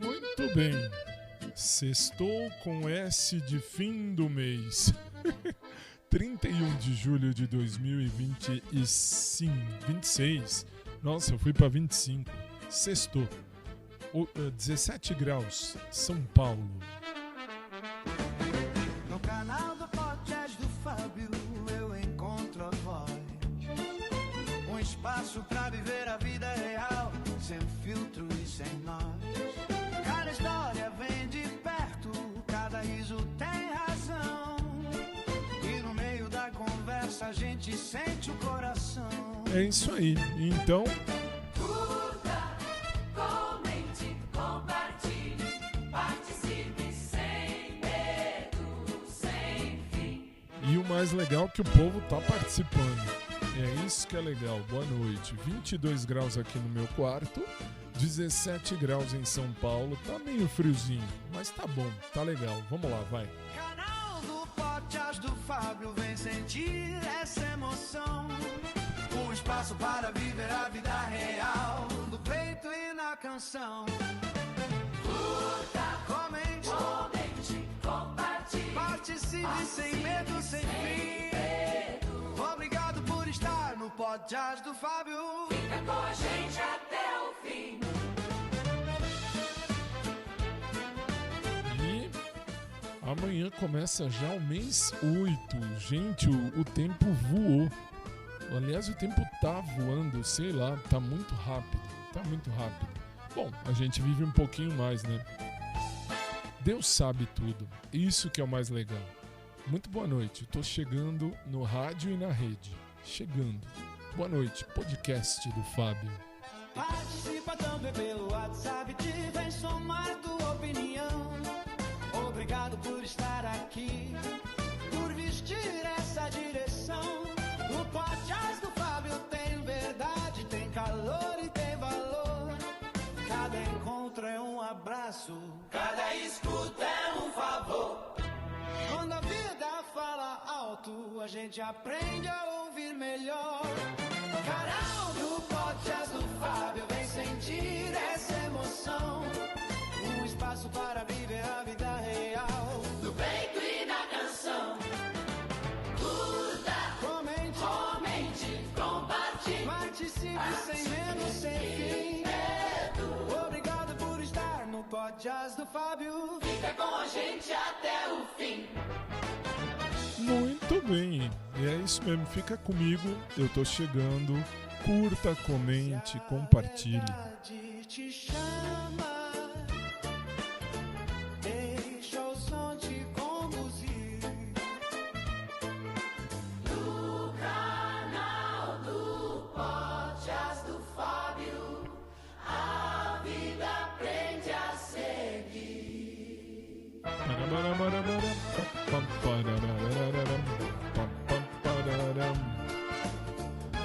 Muito bem. Sextou com S de fim do mês. 31 de julho de 2026. Nossa, eu fui para 25. Sextou. 17 graus, São Paulo. No canal do podcast do Fábio eu encontro a voz. Um espaço pra viver a vida real, sem filtro e sem nós. Cada história vem de perto, cada riso tem razão. E no meio da conversa a gente sente o coração. É isso aí. Então, Curta, comente, compartilhe, participe sem medo, sem fim. e o mais legal é que o povo tá participando. É isso que é legal. Boa noite. 22 graus aqui no meu quarto, 17 graus em São Paulo. Tá meio friozinho, mas tá bom, tá legal. Vamos lá, vai. Canal do podcast do Fábio, vem sentir essa emoção. Um espaço para viver a vida real, no peito e na canção. Curta, Comente, comente, compartilhe, participe sem medo, sem fim. Obrigado por estar no podcast do Fábio. fica com a gente até o fim. E amanhã começa já o mês 8. Gente, o tempo voou. Aliás, o tempo tá voando, sei lá, tá muito rápido. Tá muito rápido. Bom, a gente vive um pouquinho mais, né? Deus sabe tudo. Isso que é o mais legal. Muito boa noite. Tô chegando no rádio e na rede. Chegando. Boa noite. Podcast do Fábio. Participa também pelo WhatsApp, te vem somar tua opinião. Obrigado por estar aqui, por vestir essa direção. O podcast do Fábio tem verdade, tem calor e tem valor. Cada encontro é um abraço, cada escuta é um favor. Quando a vida fala alto, a gente aprende a ouvir melhor. Canal do podcast do Fábio, vem sentir essa emoção. Um espaço para viver a vida real, No peito e na canção. Curta, comente, comente, compartilhe, participe sem medo, sem fim. Obrigado por estar no podcast do Fábio. fica com a gente até o fim. Muito bem, e é isso mesmo, fica comigo, eu tô chegando, curta, comente, compartilhe. A verdade te chama, deixa o som te conduzir. No canal do podcast do Fábio, a vida aprende a seguir.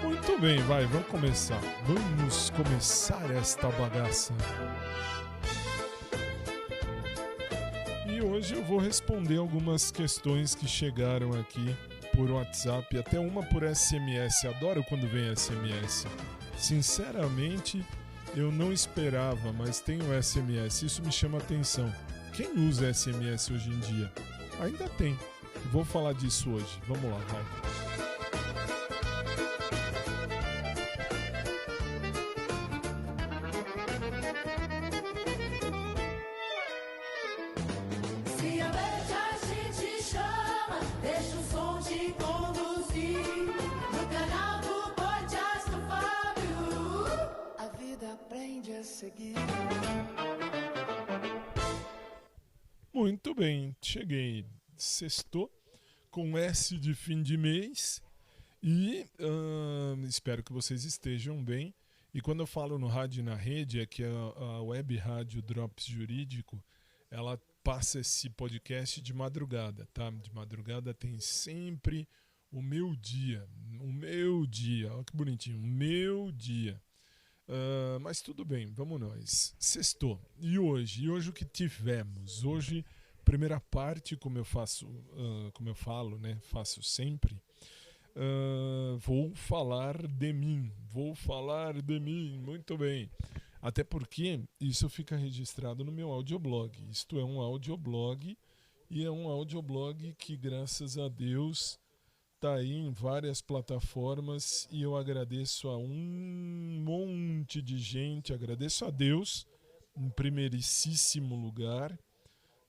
Muito bem, vai, vamos começar. Vamos começar esta bagaça. E hoje eu vou responder algumas questões que chegaram aqui por WhatsApp, até uma por SMS. Adoro quando vem SMS. Sinceramente, eu não esperava, mas tem o SMS. Isso me chama atenção. Quem usa SMS hoje em dia? Ainda tem. Vou falar disso hoje. Vamos lá, vai. Se a verdade te chama, deixa o som te conduzir. No canal do podcast do Fábio, A vida aprende a seguir. Muito bem, cheguei. Sextou com S de fim de mês e espero que vocês estejam bem. E quando eu falo no rádio e na rede, é que a web rádio Drops Jurídico, ela passa esse podcast de madrugada, tá? De madrugada tem sempre o meu dia, olha que bonitinho, o meu dia. Mas tudo bem, vamos nós. Sextou. E hoje o que tivemos? Hoje, primeira parte, como eu falo, né? Faço sempre. Vou falar de mim, vou falar de mim, muito bem. Até porque isso fica registrado no meu audioblog. Isto é um audioblog e é um audioblog que, graças a Deus, está aí em várias plataformas e eu agradeço a um monte de gente, agradeço a Deus em primeiríssimo lugar,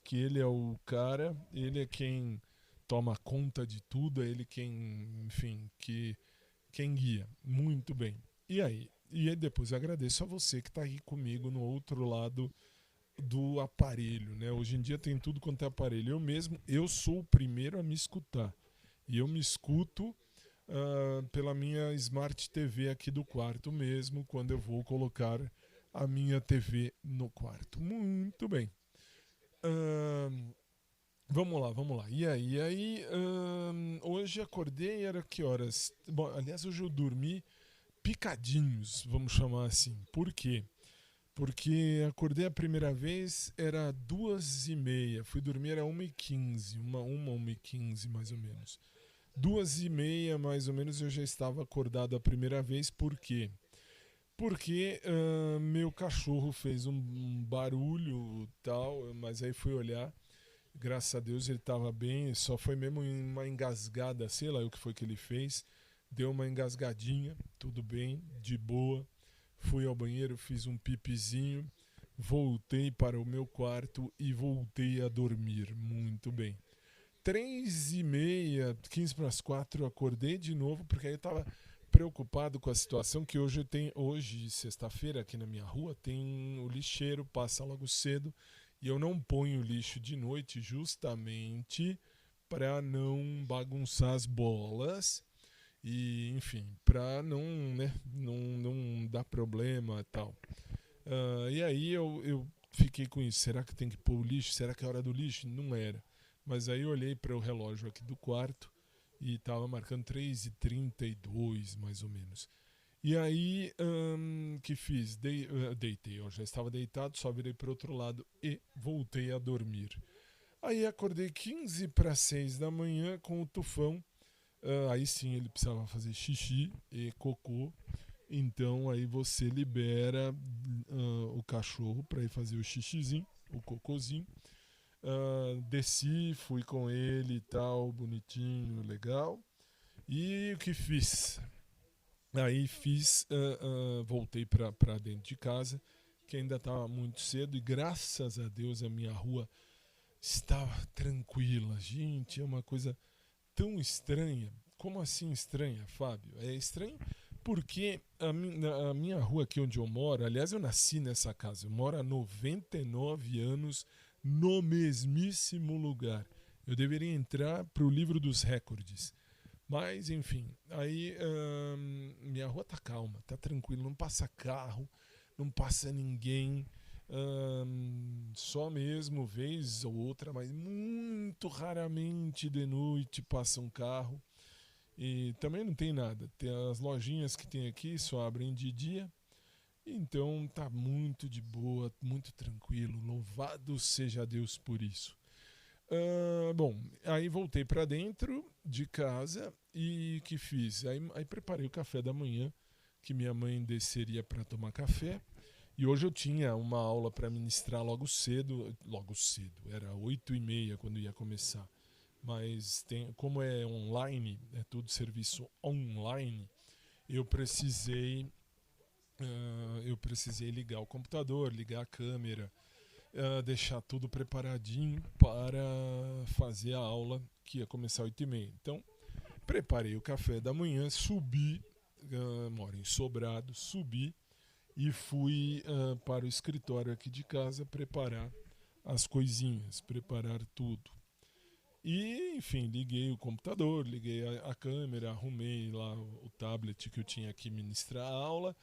que Ele é o cara, Ele é quem toma conta de tudo, é Ele quem, enfim, quem guia. Muito bem. E aí depois agradeço a você que está aí comigo no outro lado do aparelho, né? Hoje em dia tem tudo quanto é aparelho. Eu sou o primeiro a me escutar. E eu me escuto pela minha Smart TV aqui do quarto mesmo, quando eu vou colocar a minha TV no quarto. Muito bem. Vamos lá. E aí hoje acordei, era que horas? Bom, aliás, hoje eu dormi picadinhos, vamos chamar assim. Por quê? Porque acordei a primeira vez, era 2h30, fui dormir era 1h15, 1h15 mais ou menos. 2h30 mais ou menos eu já estava acordado a primeira vez, por quê? Porque meu cachorro fez um barulho e tal, mas aí fui olhar, graças a Deus ele estava bem, só foi mesmo uma engasgada, sei lá o que foi que ele fez, deu uma engasgadinha, tudo bem, de boa. Fui ao banheiro, fiz um pipizinho, voltei para o meu quarto e voltei a dormir. Muito bem. 3h30, 15 para as 4, eu acordei de novo, porque aí eu estava preocupado com a situação que hoje, sexta-feira, aqui na minha rua, tem o lixeiro, passa logo cedo, e eu não ponho lixo de noite justamente para não bagunçar as bolas. E, enfim, para não dar problema e tal. E aí eu fiquei com isso. Será que tem que pôr o lixo? Será que é hora do lixo? Não era. Mas aí eu olhei para o relógio aqui do quarto e estava marcando 3h32, mais ou menos. E aí, que fiz? Deitei. Eu já estava deitado, só virei para o outro lado e voltei a dormir. Aí acordei 15 para 6 da manhã com o tufão. Aí sim ele precisava fazer xixi e cocô. Então aí você libera o cachorro para ir fazer o xixizinho, o cocôzinho. Desci, fui com ele e tal, bonitinho, legal. E o que fiz? Aí voltei para dentro de casa, que ainda estava muito cedo, e graças a Deus a minha rua estava tranquila. Gente, é uma coisa tão estranha. Como assim estranha, Fábio? É estranho porque a minha rua aqui onde eu moro, aliás eu nasci nessa casa, eu moro há 99 anos no mesmíssimo lugar. Eu deveria entrar para o livro dos recordes. Mas, enfim, aí minha rua tá calma, tá tranquilo, não passa carro, não passa ninguém, só mesmo vez ou outra, mas muito raramente de noite passa um carro. E também não tem nada, tem as lojinhas que tem aqui só abrem de dia, então tá muito de boa, muito tranquilo, louvado seja Deus por isso. Bom, aí voltei para dentro de casa e que fiz? Aí preparei o café da manhã, que minha mãe desceria para tomar café. E hoje eu tinha uma aula para ministrar logo cedo, era 8h30 quando ia começar. Mas como é online, é tudo serviço online, eu precisei ligar o computador, ligar a câmera, deixar tudo preparadinho para fazer a aula que ia começar às 8h30. Então, preparei o café da manhã, subi, moro em Sobrado, subi e fui para o escritório aqui de casa preparar as coisinhas, preparar tudo. E, enfim, liguei o computador, liguei a câmera, arrumei lá o tablet que eu tinha que ministrar a aula.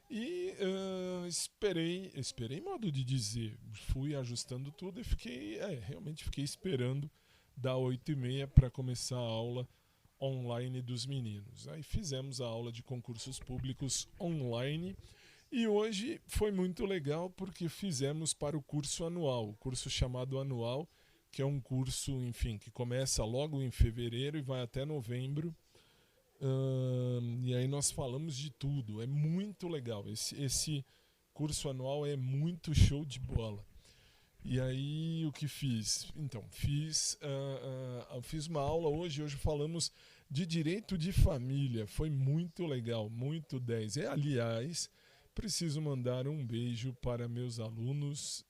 E esperei modo de dizer, fui ajustando tudo e realmente fiquei esperando da 8h30 para começar a aula online dos meninos. Aí fizemos a aula de concursos públicos online e hoje foi muito legal porque fizemos para o curso anual, o curso chamado anual, que é um curso, enfim, que começa logo em fevereiro e vai até novembro. E aí nós falamos de tudo. É muito legal. Esse curso anual é muito show de bola. E aí, o que fiz? Então, fiz uma aula hoje falamos de direito de família. Foi muito legal, muito 10. Aliás, preciso mandar um beijo para meus alunos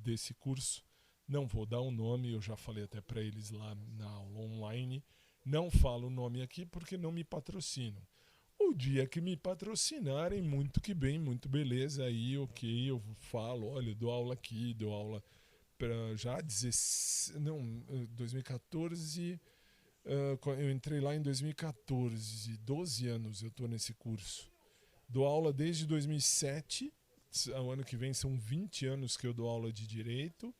desse curso. Não vou dar o nome, eu já falei até para eles lá na aula online. Não falo o nome aqui porque não me patrocinam. O dia que me patrocinarem, muito que bem, muito beleza, aí ok, eu falo, olha, eu dou aula aqui, dou aula para já 2014, eu entrei lá em 2014, 12 anos eu estou nesse curso. Dou aula desde 2007, o ano que vem são 20 anos que eu dou aula de Direito,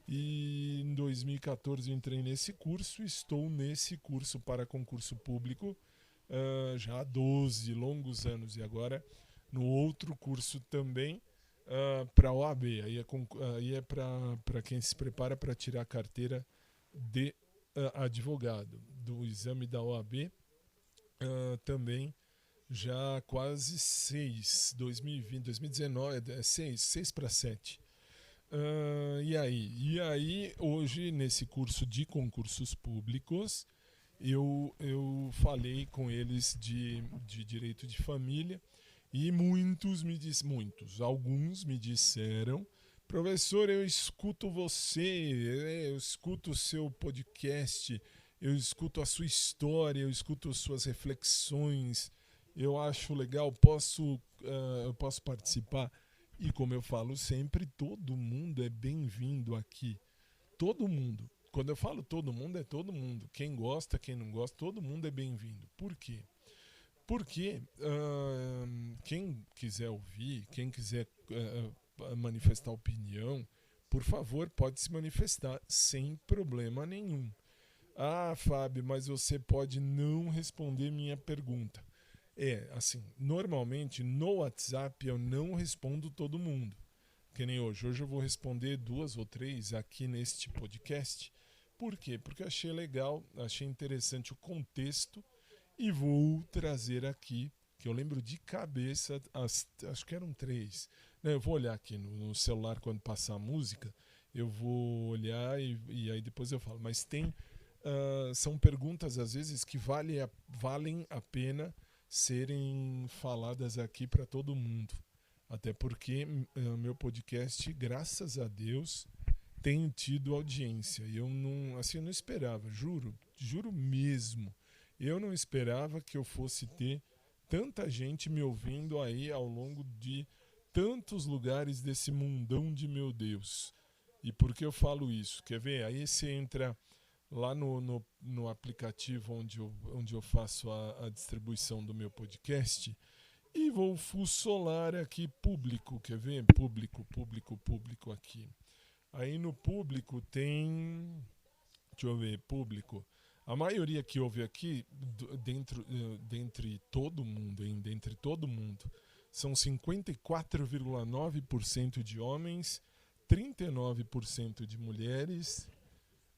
e em 2014 eu entrei nesse curso, estou nesse curso para concurso público, já há 12 longos anos, e agora no outro curso também para a OAB, aí é para quem se prepara para tirar a carteira de advogado, do exame da OAB, também já quase 2019, 6 para 7. E aí, hoje, nesse curso de concursos públicos, eu falei com eles de direito de família e alguns me disseram: professor, eu escuto você, eu escuto o seu podcast, eu escuto a sua história, eu escuto suas reflexões, eu acho legal, eu posso participar. E como eu falo sempre, todo mundo é bem-vindo aqui. Todo mundo. Quando eu falo todo mundo, é todo mundo. Quem gosta, quem não gosta, todo mundo é bem-vindo. Por quê? Porque quem quiser ouvir, quem quiser manifestar opinião, por favor, pode se manifestar sem problema nenhum. Ah, Fábio, mas você pode não responder minha pergunta. Assim, normalmente no WhatsApp eu não respondo todo mundo. Que nem hoje. Hoje eu vou responder 2 ou 3 aqui neste podcast. Por quê? Porque achei legal, achei interessante o contexto e vou trazer aqui, que eu lembro de cabeça, acho que eram 3. Não, eu vou olhar aqui no celular quando passar a música, eu vou olhar e aí depois eu falo. Mas são perguntas às vezes que valem a pena serem faladas aqui para todo mundo. Até porque meu podcast, graças a Deus, tem tido audiência. E eu não esperava, juro mesmo. Eu não esperava que eu fosse ter tanta gente me ouvindo aí ao longo de tantos lugares desse mundão de meu Deus. E por que eu falo isso? Quer ver? Aí você entra lá no aplicativo onde eu faço a distribuição do meu podcast e vou fuçolar aqui público, quer ver? Público aqui. Aí no público tem, deixa eu ver, público. A maioria que ouve aqui, dentre todo mundo, são 54,9% de homens, 39% de mulheres,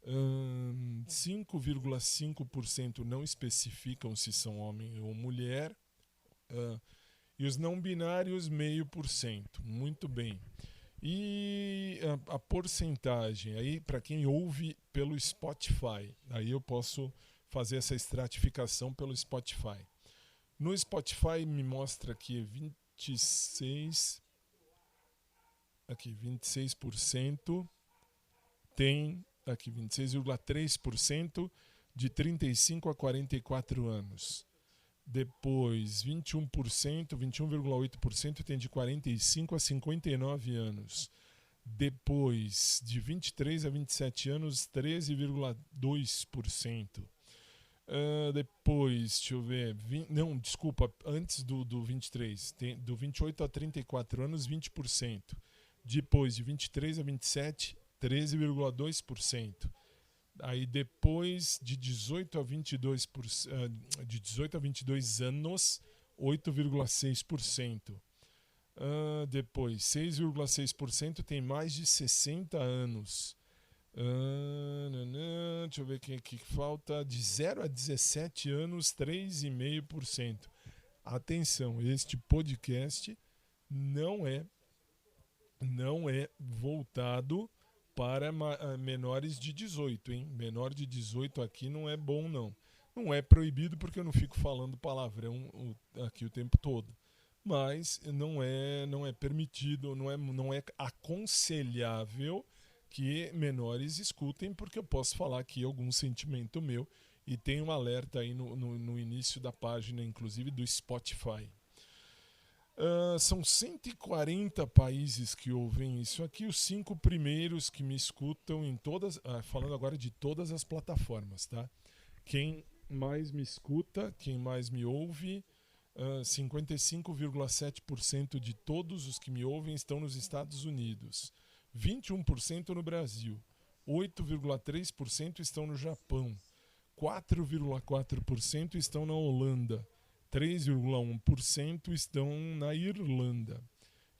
5,5% não especificam se são homem ou mulher, e os não binários 0,5%. Muito bem. E a porcentagem, aí para quem ouve pelo Spotify, aí eu posso fazer essa estratificação pelo Spotify. No Spotify me mostra que 26% tem, aqui 26,3% de 35 a 44 anos. Depois 21,8% tem de 45 a 59 anos. Depois, de 23 a 27 anos, 13,2%. Depois, deixa eu ver. Antes do 23. Do 28 a 34 anos, 20%. Depois, de 23 a 27, 13,2%. Aí depois de 18 a 22 anos, 8,6%. Depois, 6,6% tem mais de 60 anos. Deixa eu ver quem aqui falta. De 0 a 17 anos, 3,5%. Atenção, este podcast não é voltado para menores de 18, hein? Menor de 18 aqui não é bom, não. Não é proibido porque eu não fico falando palavrão aqui o tempo todo. Mas não é permitido, não é aconselhável que menores escutem, porque eu posso falar aqui algum sentimento meu e tem um alerta aí no início da página, inclusive do Spotify. São 140 países que ouvem isso aqui, os 5 primeiros que me escutam em todas, falando agora de todas as plataformas, tá? Quem mais me escuta, quem mais me ouve, 55,7% de todos os que me ouvem estão nos Estados Unidos, 21% no Brasil, 8,3% estão no Japão, 4,4% estão na Holanda, 3,1% estão na Irlanda.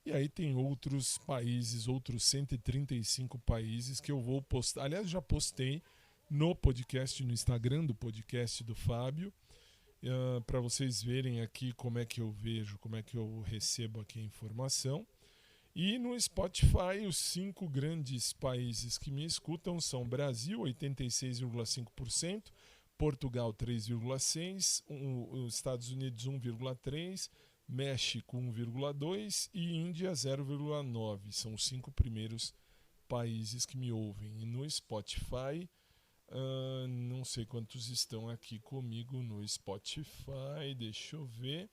E aí tem outros países, outros 135 países que eu vou postar. Aliás, já postei no podcast, no Instagram do podcast do Fábio, para vocês verem aqui como é que eu vejo, como é que eu recebo aqui a informação. E no Spotify, os 5 grandes países que me escutam são Brasil, 86,5%, Portugal 3,6%, os Estados Unidos 1,3%, México 1,2% e Índia 0,9%. São os 5 primeiros países que me ouvem. E no Spotify, não sei quantos estão aqui comigo no Spotify, deixa eu ver.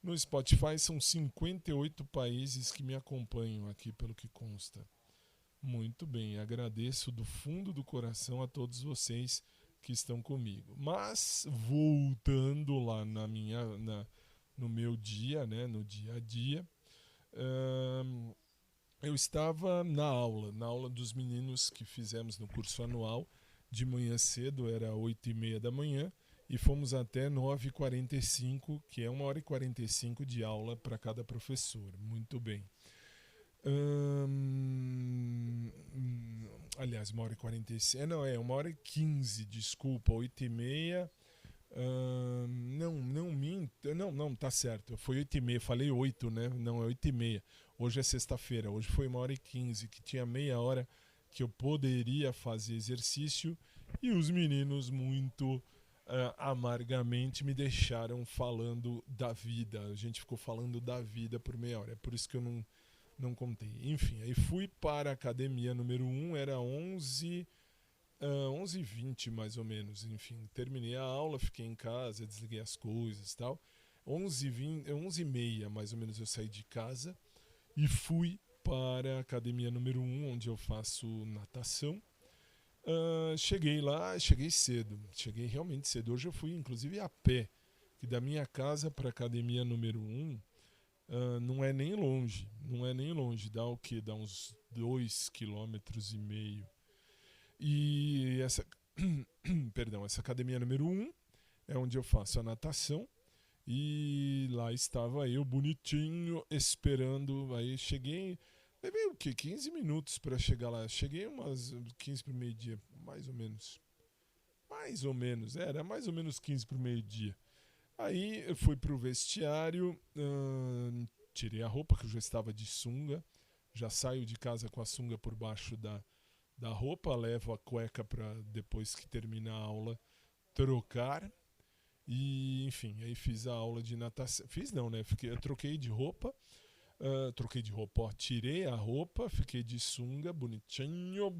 No Spotify são 58 países que me acompanham aqui, pelo que consta. Muito bem, agradeço do fundo do coração a todos vocês que estão comigo. Mas, voltando lá no meu dia, né, no dia a dia, eu estava na aula dos meninos que fizemos no curso anual, de manhã cedo, era 8h30 da manhã, e fomos até 9h45, que é 1h45 de aula para cada professor. Muito bem. Aliás, 1h45. Não, 1h15, desculpa, 8h30. Não minto. Não, tá certo. Foi 8h30, falei 8, né? Não, é 8h30. Hoje é sexta-feira. Hoje foi 1h15, que tinha meia hora que eu poderia fazer exercício, e os meninos muito amargamente me deixaram falando da vida. A gente ficou falando da vida por meia hora. É por isso que eu não contei. Enfim, aí fui para a academia número 1, era 11h20 mais ou menos. Enfim, terminei a aula, fiquei em casa, desliguei as coisas e tal. 11h30 mais ou menos eu saí de casa e fui para a academia número 1, onde eu faço natação. Cheguei lá, cheguei cedo, cheguei realmente cedo. Hoje eu fui inclusive a pé, que da minha casa para a academia número 1 não é nem longe, dá o quê? Dá uns 2,5 km. E essa academia número 1 é onde eu faço a natação, e lá estava eu bonitinho esperando. Aí cheguei, levei o quê? 15 minutos para chegar lá. Cheguei umas 15 para o meio-dia, mais ou menos, era mais ou menos 15 para o meio-dia. Aí eu fui pro vestiário, tirei a roupa, que eu já estava de sunga, já saio de casa com a sunga por baixo da roupa, levo a cueca para depois que termina a aula trocar. E enfim, aí fiz a aula de natação. Fiz não, né? Eu troquei de roupa, tirei a roupa, fiquei de sunga, bonitinho.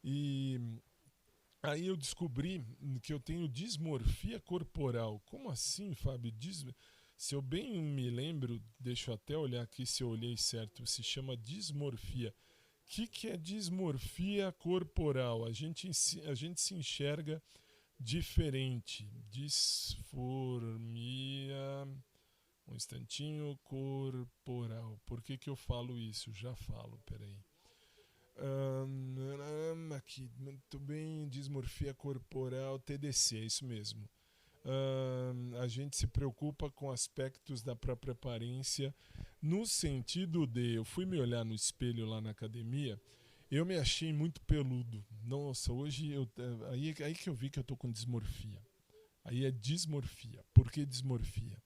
E aí eu descobri que eu tenho dismorfia corporal. Como assim, Fábio? Se eu bem me lembro, deixa eu até olhar aqui se eu olhei certo, se chama dismorfia. O que é dismorfia corporal? A gente se enxerga diferente. Disformia. Um instantinho, corporal. Por que eu falo isso? Já falo, peraí. Aqui, muito bem, dismorfia corporal, TDC, é isso mesmo. A gente se preocupa com aspectos da própria aparência, no sentido de, eu fui me olhar no espelho lá na academia, eu me achei muito peludo. Nossa, hoje aí que eu vi que eu tô com dismorfia. Aí é dismorfia. Por que dismorfia?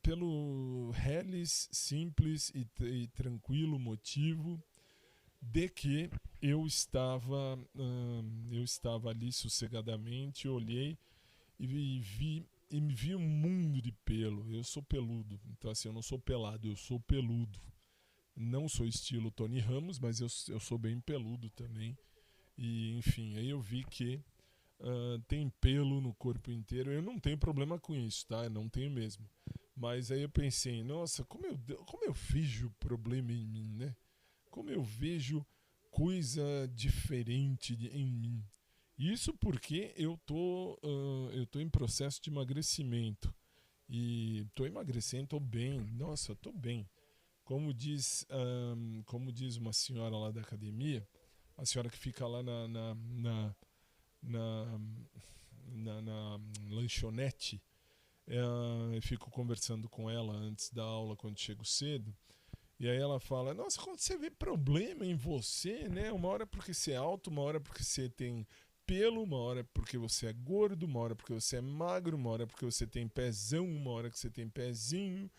Pelo reles, simples e tranquilo motivo de que eu estava ali sossegadamente, olhei e me vi um mundo de pelo. Eu sou peludo, então assim, eu não sou pelado, eu sou peludo. Não sou estilo Tony Ramos, mas eu sou bem peludo também. E enfim, aí eu vi que tem pelo no corpo inteiro. Eu não tenho problema com isso, tá? Eu não tenho mesmo. Mas aí eu pensei, nossa, como eu vejo problema em mim, né? Como eu vejo coisa diferente em mim. Isso porque eu tô em processo de emagrecimento. E tô emagrecendo, tô bem. Nossa, tô bem. Como diz uma senhora lá da academia, a senhora que fica lá na lanchonete, eu fico conversando com ela antes da aula, quando chego cedo, e aí ela fala, nossa, quando você vê problema em você, né? Uma hora porque você é alto, uma hora porque você tem pelo, uma hora porque você é gordo, uma hora porque você é magro, uma hora porque você tem pezão, uma hora que você tem pezinho.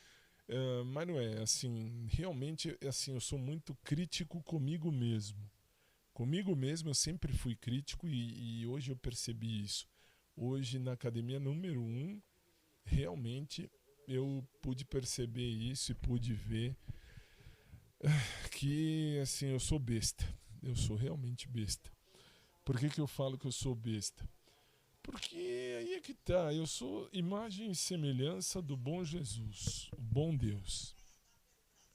Mas não é, assim, realmente, assim, eu sou muito crítico comigo mesmo. Comigo mesmo eu sempre fui crítico e hoje eu percebi isso. Hoje na academia número 1, realmente eu pude perceber isso e pude ver que, assim, eu sou besta. Eu sou realmente besta. Por que eu falo que eu sou besta? Porque aí é que tá, eu sou imagem e semelhança do bom Jesus, o bom Deus.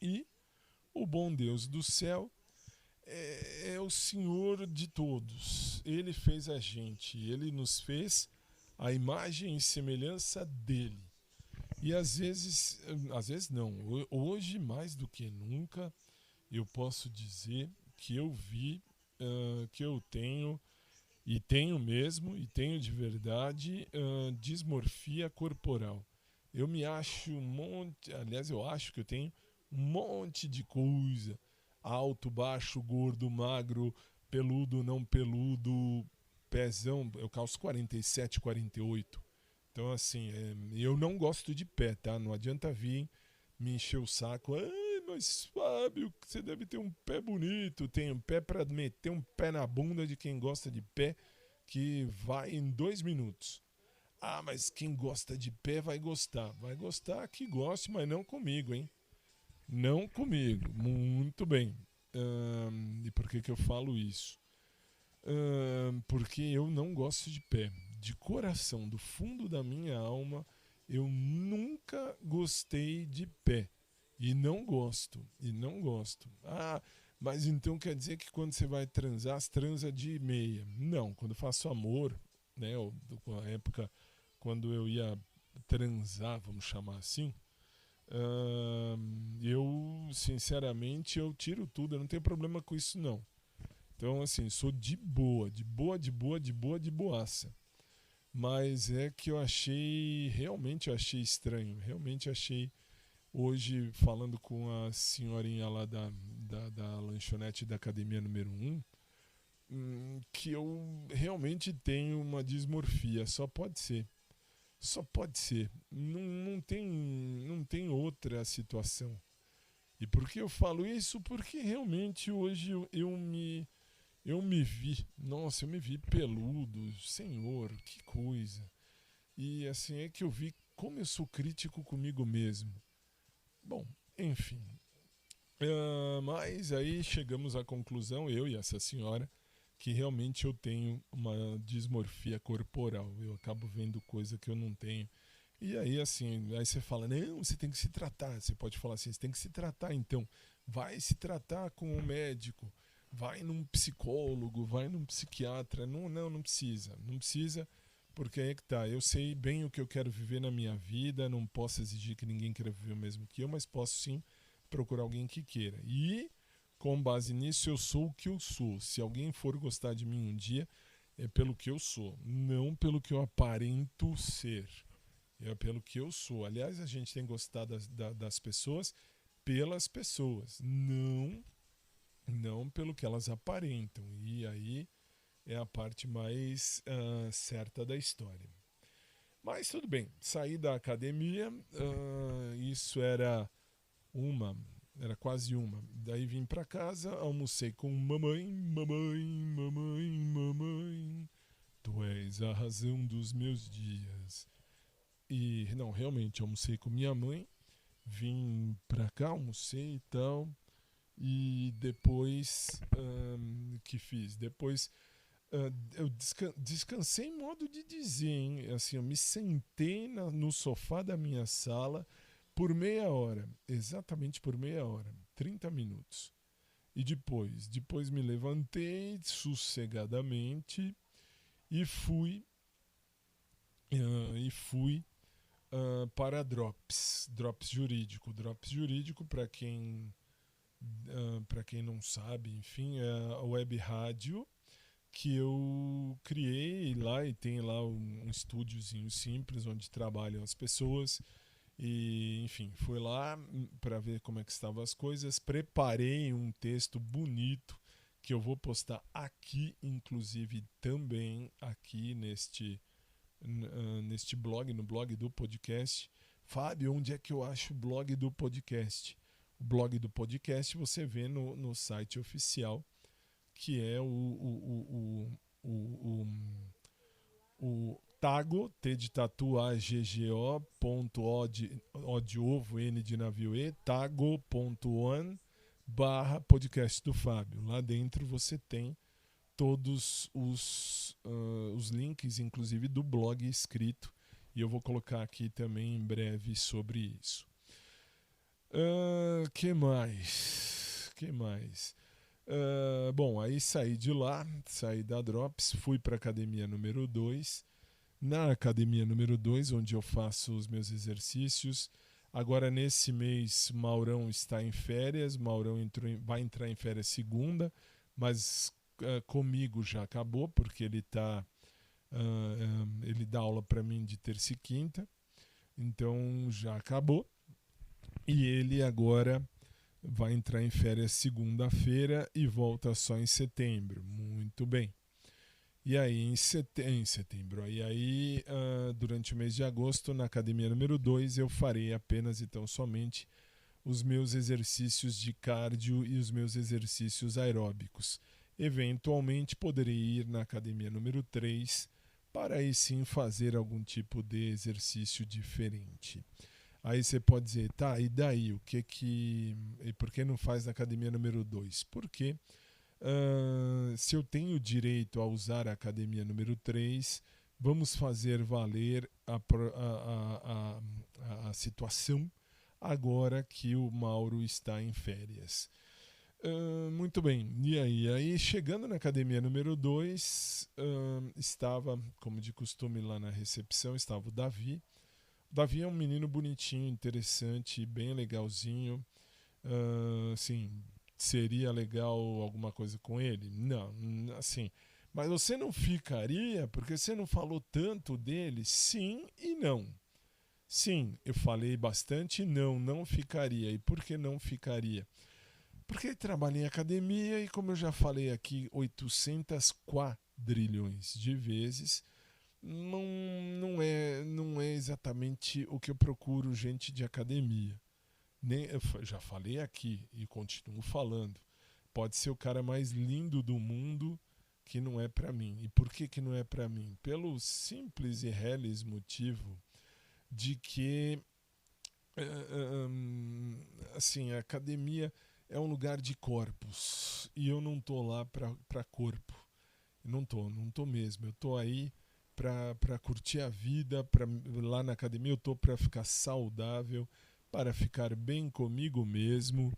E o bom Deus do céu é o Senhor de todos. Ele fez a gente, ele nos fez a imagem e semelhança dele. E às vezes não, hoje mais do que nunca, eu posso dizer que eu vi, que eu tenho, e tenho mesmo, e tenho de verdade, dismorfia corporal. Eu me acho um monte, aliás, eu acho que eu tenho um monte de coisa. Alto, baixo, gordo, magro, peludo, não peludo, pezão, eu calço 47, 48. Então, assim, eu não gosto de pé, tá? Não adianta vir me encher o saco. Ai, mas Fábio, você deve ter um pé bonito. Tem um pé pra meter um pé na bunda de quem gosta de pé, que vai em 2 minutos. Ah, mas quem gosta de pé vai gostar. Vai gostar que goste, mas não comigo, hein? Não comigo. Muito bem. E por que eu falo isso? Porque eu não gosto de pé. De coração, do fundo da minha alma, eu nunca gostei de pé. E não gosto. Ah, mas então quer dizer que quando você vai transar, você transa de meia. Não, quando eu faço amor, né, na época quando eu ia transar, vamos chamar assim, eu, sinceramente, eu tiro tudo, eu não tenho problema com isso não. Então, assim, sou de boaça. Mas é que realmente eu achei estranho, realmente achei, hoje, falando com a senhorinha lá da lanchonete da academia número 1, que eu realmente tenho uma dismorfia, só pode ser. Só pode ser. Não tem outra situação. E por que eu falo isso? Porque realmente hoje eu me vi. Nossa, eu me vi peludo. Senhor, que coisa. E assim é que eu vi como eu sou crítico comigo mesmo. Bom, enfim. Mas aí chegamos à conclusão, eu e essa senhora, que realmente eu tenho uma dismorfia corporal. Eu acabo vendo coisa que eu não tenho. E aí, assim, aí você fala, não, você tem que se tratar. Você pode falar assim, você tem que se tratar, então. Vai se tratar com um médico, vai num psicólogo, vai num psiquiatra. Não precisa. Não precisa, porque aí é que tá. Eu sei bem o que eu quero viver na minha vida, não posso exigir que ninguém queira viver o mesmo que eu, mas posso sim procurar alguém que queira. E com base nisso, eu sou o que eu sou. Se alguém for gostar de mim um dia, é pelo que eu sou, não pelo que eu aparento ser. É pelo que eu sou. Aliás, a gente tem gostado das pessoas pelas pessoas, não pelo que elas aparentam. E aí é a parte mais certa da história. Mas tudo bem, saí da academia, isso era quase uma. Daí vim pra casa, almocei com mamãe, mamãe, mamãe, mamãe. Tu és a razão dos meus dias. E não, realmente, almocei com minha mãe, vim pra cá, almocei e tal. E depois, que fiz? Depois eu descansei em modo de dizer, hein? Assim, eu me sentei no sofá da minha sala por meia hora, exatamente por meia hora, 30 minutos. E depois me levantei sossegadamente e fui para Drops Jurídico. Drops Jurídico, para quem não sabe, enfim, é a web rádio que eu criei lá e tem lá um estúdiozinho simples onde trabalham as pessoas. E, enfim, fui lá para ver como é que estavam as coisas. Preparei um texto bonito que eu vou postar aqui, inclusive também aqui neste blog, no blog do podcast. Fábio, onde é que eu acho o blog do podcast? O blog do podcast você vê no site oficial, que é o Tago, T de tatu, AGGO, ponto O de ovo, N de navio E, tago.one /podcast do Fábio. Lá dentro você tem todos os links, inclusive do blog escrito, e eu vou colocar aqui também em breve sobre isso. Que mais? Bom, aí saí de lá, saí da Drops, fui para a academia número 2. Na academia número 2, onde eu faço os meus exercícios. Agora, nesse mês, Maurão está em férias. Maurão vai entrar em férias segunda, mas comigo já acabou, porque ele dá aula para mim de terça e quinta. Então, já acabou. E ele agora vai entrar em férias segunda-feira e volta só em setembro. Muito bem. E aí, em setembro, durante o mês de agosto, na academia número 2, eu farei apenas e tão somente os meus exercícios de cardio e os meus exercícios aeróbicos. Eventualmente, poderei ir na academia número 3 para aí sim fazer algum tipo de exercício diferente. Aí você pode dizer, tá, e daí? E por que não faz na academia número 2? Porque se eu tenho direito a usar a academia número 3, vamos fazer valer a situação agora que o Mauro está em férias. Muito bem, e aí chegando na academia número 2, estava, como de costume lá na recepção, estava o Davi. O Davi é um menino bonitinho, interessante, bem legalzinho, assim... Seria legal alguma coisa com ele? Não, assim. Mas você não ficaria porque você não falou tanto dele? Sim e não. Sim, eu falei bastante, não ficaria. E por que não ficaria? Porque ele trabalha em academia e, como eu já falei aqui 800 quadrilhões de vezes, não é exatamente o que eu procuro gente de academia. Eu já falei aqui e continuo falando. Pode ser o cara mais lindo do mundo, que não é para mim. E por que não é para mim? Pelo simples e reles motivo de que assim, a academia é um lugar de corpos e eu não tô lá para corpo. Não tô mesmo. Eu tô aí para curtir a vida, lá na academia eu tô para ficar saudável, para ficar bem comigo mesmo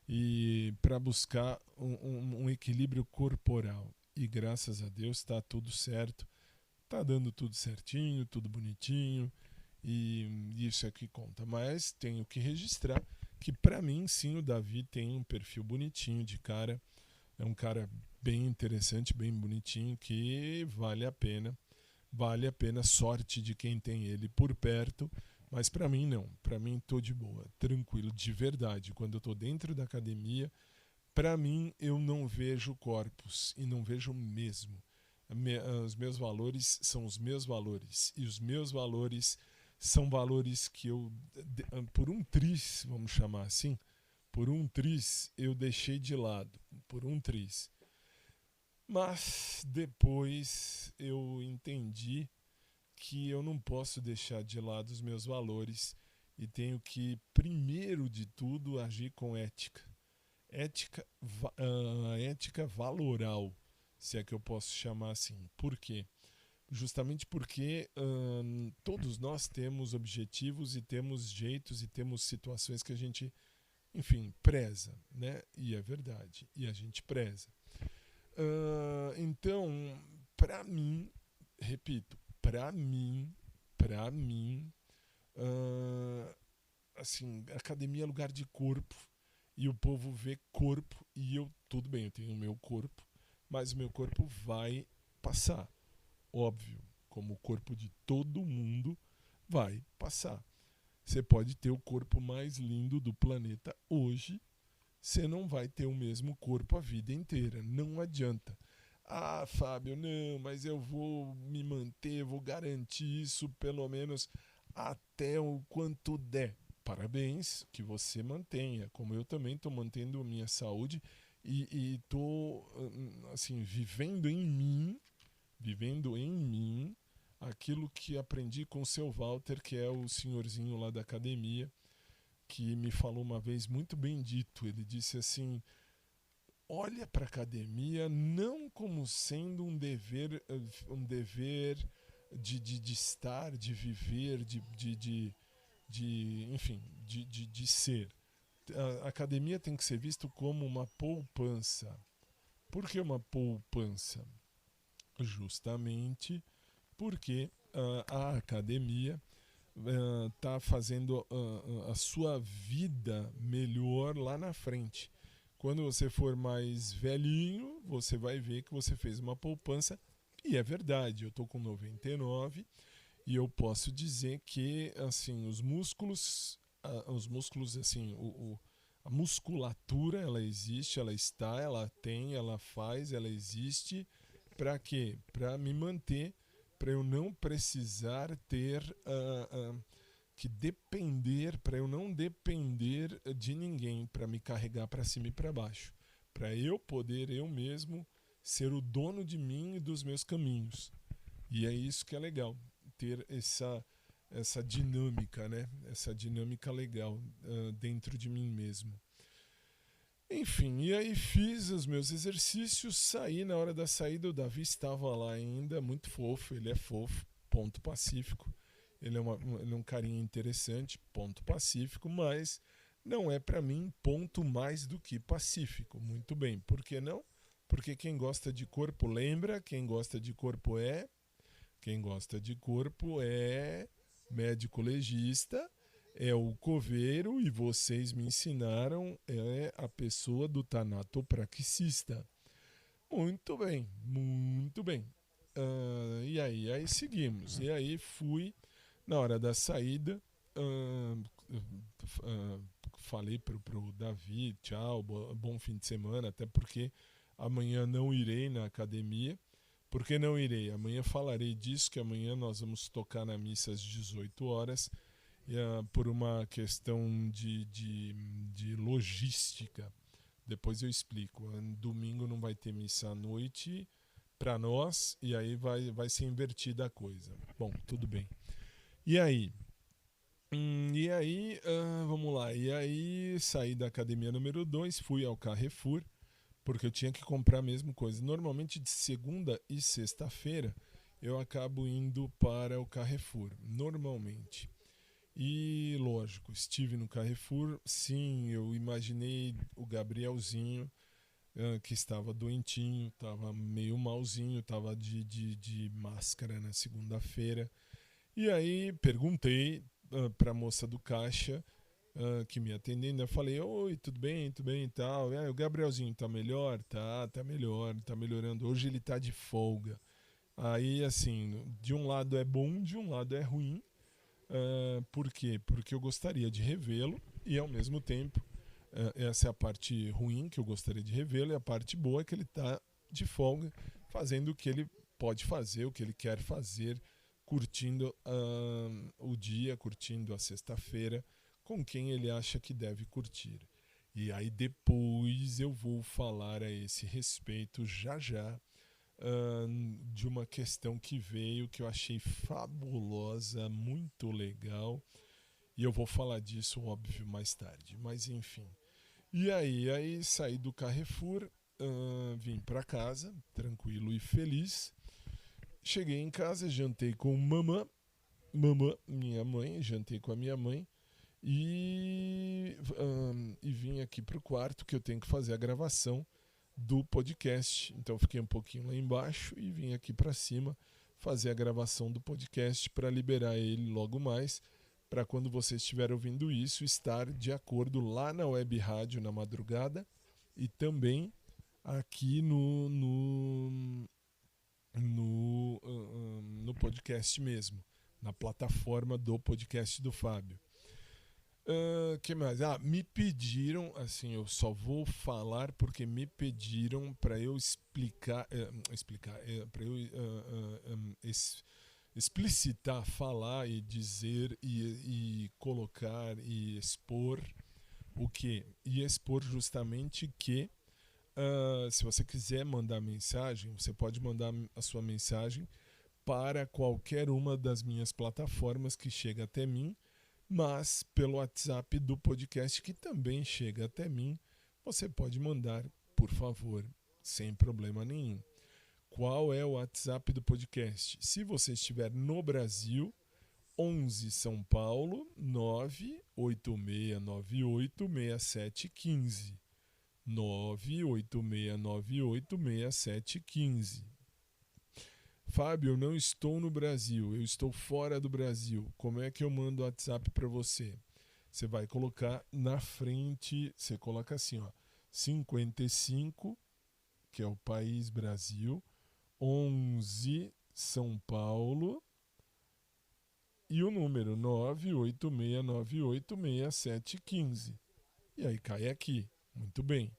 e para buscar um equilíbrio corporal. E graças a Deus está tudo certo, está dando tudo certinho, tudo bonitinho, e isso é que conta. Mas tenho que registrar que para mim sim o Davi tem um perfil bonitinho de cara, é um cara bem interessante, bem bonitinho, que vale a pena, sorte de quem tem ele por perto. Mas para mim não, para mim tô de boa, tranquilo, de verdade. Quando eu tô dentro da academia, para mim eu não vejo corpos, e não vejo mesmo. Os meus valores são os meus valores. E os meus valores são valores que eu, por um triz, vamos chamar assim, por um triz eu deixei de lado. Por um triz. Mas depois eu entendi que eu não posso deixar de lado os meus valores e tenho que, primeiro de tudo, agir com ética. Ética valoral, se é que eu posso chamar assim. Por quê? Justamente porque todos nós temos objetivos e temos jeitos e temos situações que a gente, enfim, preza, né? E é verdade, e a gente preza. Então, para mim, repito, para mim, assim, academia é lugar de corpo e o povo vê corpo e eu, tudo bem, eu tenho o meu corpo, mas o meu corpo vai passar, óbvio, como o corpo de todo mundo vai passar. Você pode ter o corpo mais lindo do planeta hoje, você não vai ter o mesmo corpo a vida inteira, não adianta. Ah, Fábio, não, mas eu vou me manter, vou garantir isso pelo menos até o quanto der. Parabéns, que você mantenha, como eu também estou mantendo a minha saúde e estou assim, vivendo em mim aquilo que aprendi com o seu Walter, que é o senhorzinho lá da academia, que me falou uma vez muito bem dito. Ele disse assim: olha para a academia não como sendo um dever de estar, de viver, enfim, de ser. A academia tem que ser visto como uma poupança. Por que uma poupança? Justamente porque a academia está fazendo a sua vida melhor lá na frente. Quando você for mais velhinho, você vai ver que você fez uma poupança. E é verdade, eu estou com 99 e eu posso dizer que assim, os músculos assim, a musculatura, ela existe, ela está, ela tem, ela faz, ela existe. Para quê? Para me manter, para eu não precisar ter que depender, para eu não depender de ninguém para me carregar para cima e para baixo, para eu poder eu mesmo ser o dono de mim e dos meus caminhos. E é isso que é legal, ter essa dinâmica, né? Essa dinâmica legal dentro de mim mesmo. Enfim, e aí fiz os meus exercícios, saí. Na hora da saída o Davi estava lá ainda, muito fofo, ele é fofo, ponto pacífico. Ele é um carinha interessante, ponto pacífico, mas não é para mim ponto mais do que pacífico. Muito bem, por que não? Porque quem gosta de corpo lembra, quem gosta de corpo é médico legista, é o coveiro, e vocês me ensinaram, é a pessoa do tanatopraxista. Muito bem, muito bem. E aí seguimos. E aí fui. Na hora da saída, falei pro Davi, tchau, bom fim de semana, até porque amanhã não irei na academia. Por que não irei? Amanhã falarei disso, que amanhã nós vamos tocar na missa às 18 horas, por uma questão de logística. Depois eu explico. Domingo não vai ter missa à noite para nós, e aí vai ser invertida a coisa. Bom, tudo bem. E aí, vamos lá. E aí saí da academia número 2, fui ao Carrefour, porque eu tinha que comprar a mesma coisa. Normalmente de segunda e sexta-feira eu acabo indo para o Carrefour, normalmente. E lógico, estive no Carrefour, sim, eu imaginei o Gabrielzinho, que estava doentinho, estava meio malzinho, estava de máscara na segunda-feira. E aí perguntei para a moça do caixa que me atendendo, eu falei: oi, tudo bem e tal. O Gabrielzinho tá melhor? Tá melhor, tá melhorando. Hoje ele tá de folga. Aí, assim, de um lado é bom, de um lado é ruim. Por quê? Porque eu gostaria de revê-lo e, ao mesmo tempo, essa é a parte ruim, que eu gostaria de revê-lo, e a parte boa é que ele tá de folga, fazendo o que ele pode fazer o que ele quer fazer, curtindo o dia, curtindo a sexta-feira, com quem ele acha que deve curtir. E aí depois eu vou falar a esse respeito já de uma questão que veio, que eu achei fabulosa, muito legal, e eu vou falar disso, óbvio, mais tarde, mas enfim. E aí saí do Carrefour, vim para casa, tranquilo e feliz. Cheguei em casa, jantei com mamã, minha mãe, jantei com a minha mãe, e vim aqui pro quarto que eu tenho que fazer a gravação do podcast. Então fiquei um pouquinho lá embaixo e vim aqui para cima fazer a gravação do podcast para liberar ele logo mais, para quando você estiver ouvindo isso, estar de acordo lá na web rádio na madrugada e também aqui no podcast mesmo, na plataforma do podcast do Fábio. Que mais? Me pediram, assim, eu só vou falar porque me pediram para eu explicitar, falar e dizer e colocar e expor o quê? E expor justamente que se você quiser mandar mensagem, você pode mandar a sua mensagem para qualquer uma das minhas plataformas que chega até mim, mas pelo WhatsApp do podcast, que também chega até mim, você pode mandar, por favor, sem problema nenhum. Qual é o WhatsApp do podcast? Se você estiver no Brasil, 11 São Paulo, 986986715. 986986715. Fábio, eu não estou no Brasil, eu estou fora do Brasil. Como é que eu mando o WhatsApp para você? Você vai colocar na frente, você coloca assim, 55, que é o país Brasil, 11 São Paulo e o número 986986715. E aí cai aqui. Muito bem.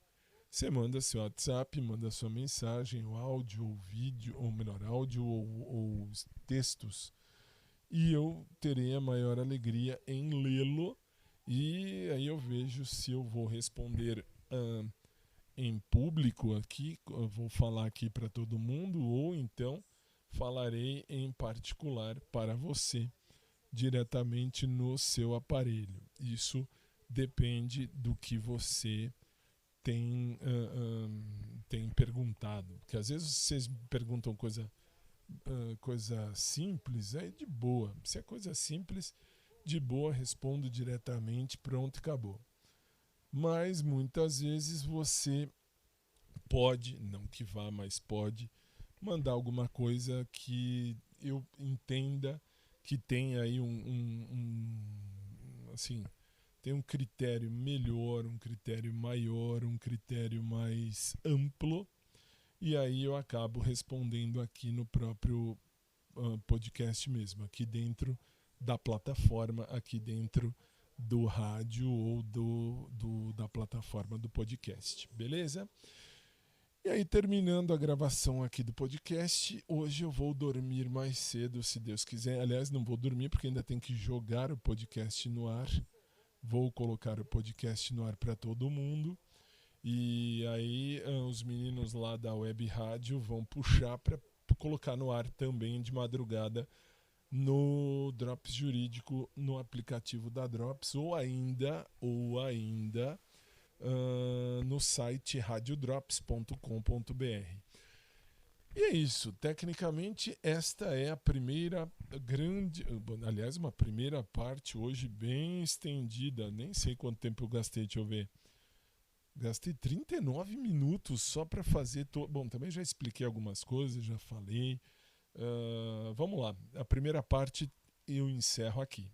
Você manda seu WhatsApp, manda sua mensagem, o áudio, ou vídeo, ou melhor, áudio ou textos. E eu terei a maior alegria em lê-lo. E aí eu vejo se eu vou responder em público aqui, eu vou falar aqui para todo mundo, ou então falarei em particular para você, diretamente no seu aparelho. Isso depende do que você tem perguntado. Porque às vezes vocês perguntam coisa simples, é de boa. Se é coisa simples, de boa, respondo diretamente, pronto, acabou. Mas muitas vezes você pode, não que vá, mas pode, mandar alguma coisa que eu entenda que tem aí assim, tem um critério melhor, um critério maior, um critério mais amplo, e aí eu acabo respondendo aqui no próprio podcast mesmo, aqui dentro da plataforma, aqui dentro do rádio ou da plataforma do podcast, beleza? E aí, terminando a gravação aqui do podcast, hoje eu vou dormir mais cedo, se Deus quiser. Aliás, não vou dormir porque ainda tem que jogar o podcast no ar. Vou colocar o podcast no ar para todo mundo. E aí os meninos lá da web rádio vão puxar para colocar no ar também de madrugada no Drops Jurídico, no aplicativo da Drops, ou ainda no site radiodrops.com.br. E é isso, tecnicamente esta é a primeira uma primeira parte hoje bem estendida, nem sei quanto tempo eu gastei, deixa eu ver. Gastei 39 minutos só para fazer... Bom, também já expliquei algumas coisas, já falei. Vamos lá, a primeira parte eu encerro aqui.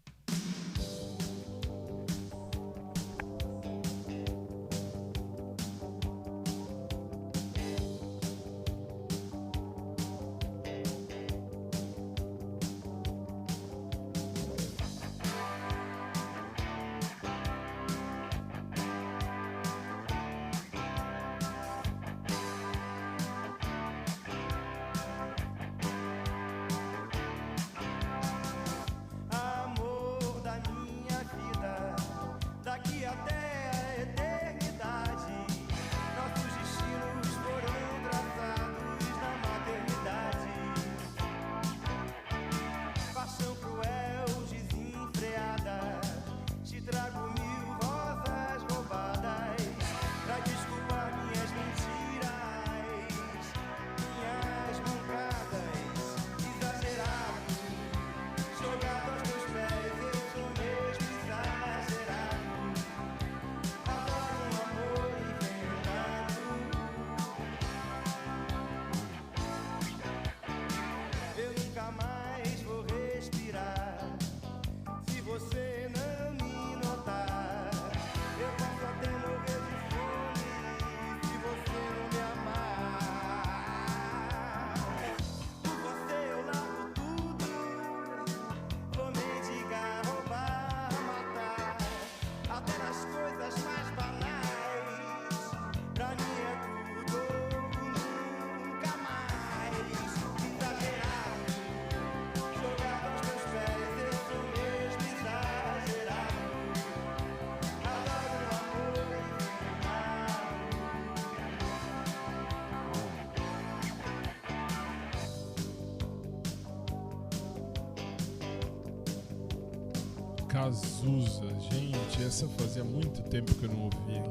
Cazuza. Gente, essa fazia muito tempo que eu não ouvia, hein?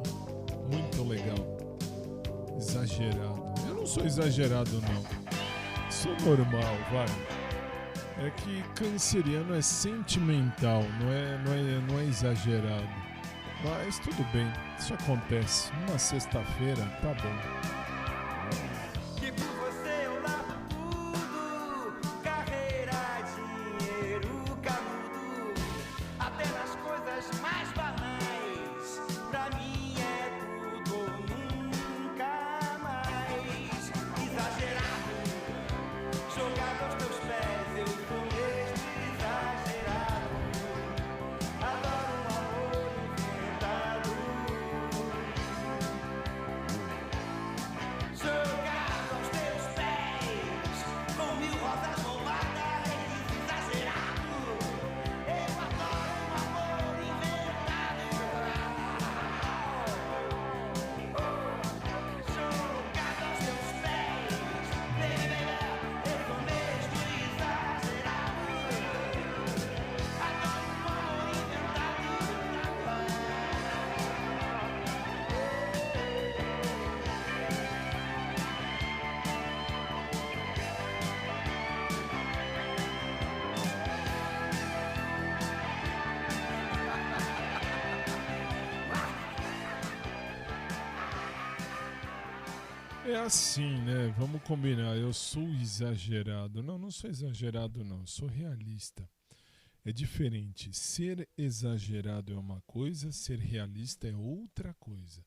Muito legal. Exagerado. Eu não sou exagerado, não. Sou normal, vai. É que canceriano é sentimental, não é exagerado. Mas tudo bem, isso acontece. Numa sexta-feira, tá bom. Que por você eu largo tudo, carreira, dinheiro, canudo, até nas coisas mais banais. Pra mim é tudo ou nunca mais. Exagerado, jogado aos teus pés, eu sou mesmo exagerado. Adoro um amor inventado. Jogado aos teus pés, com 1000 rosas roubadas, exagerado. Eu adoro um amor inventado. Jogado aos teus pés, baby, eu sou mesmo exagerado. Adoro um amor inventado. É assim, né? Vamos combinar. Eu sou exagerado. Não, não sou exagerado, não. Eu sou realista. É diferente. Ser exagerado é uma coisa, ser realista é outra coisa.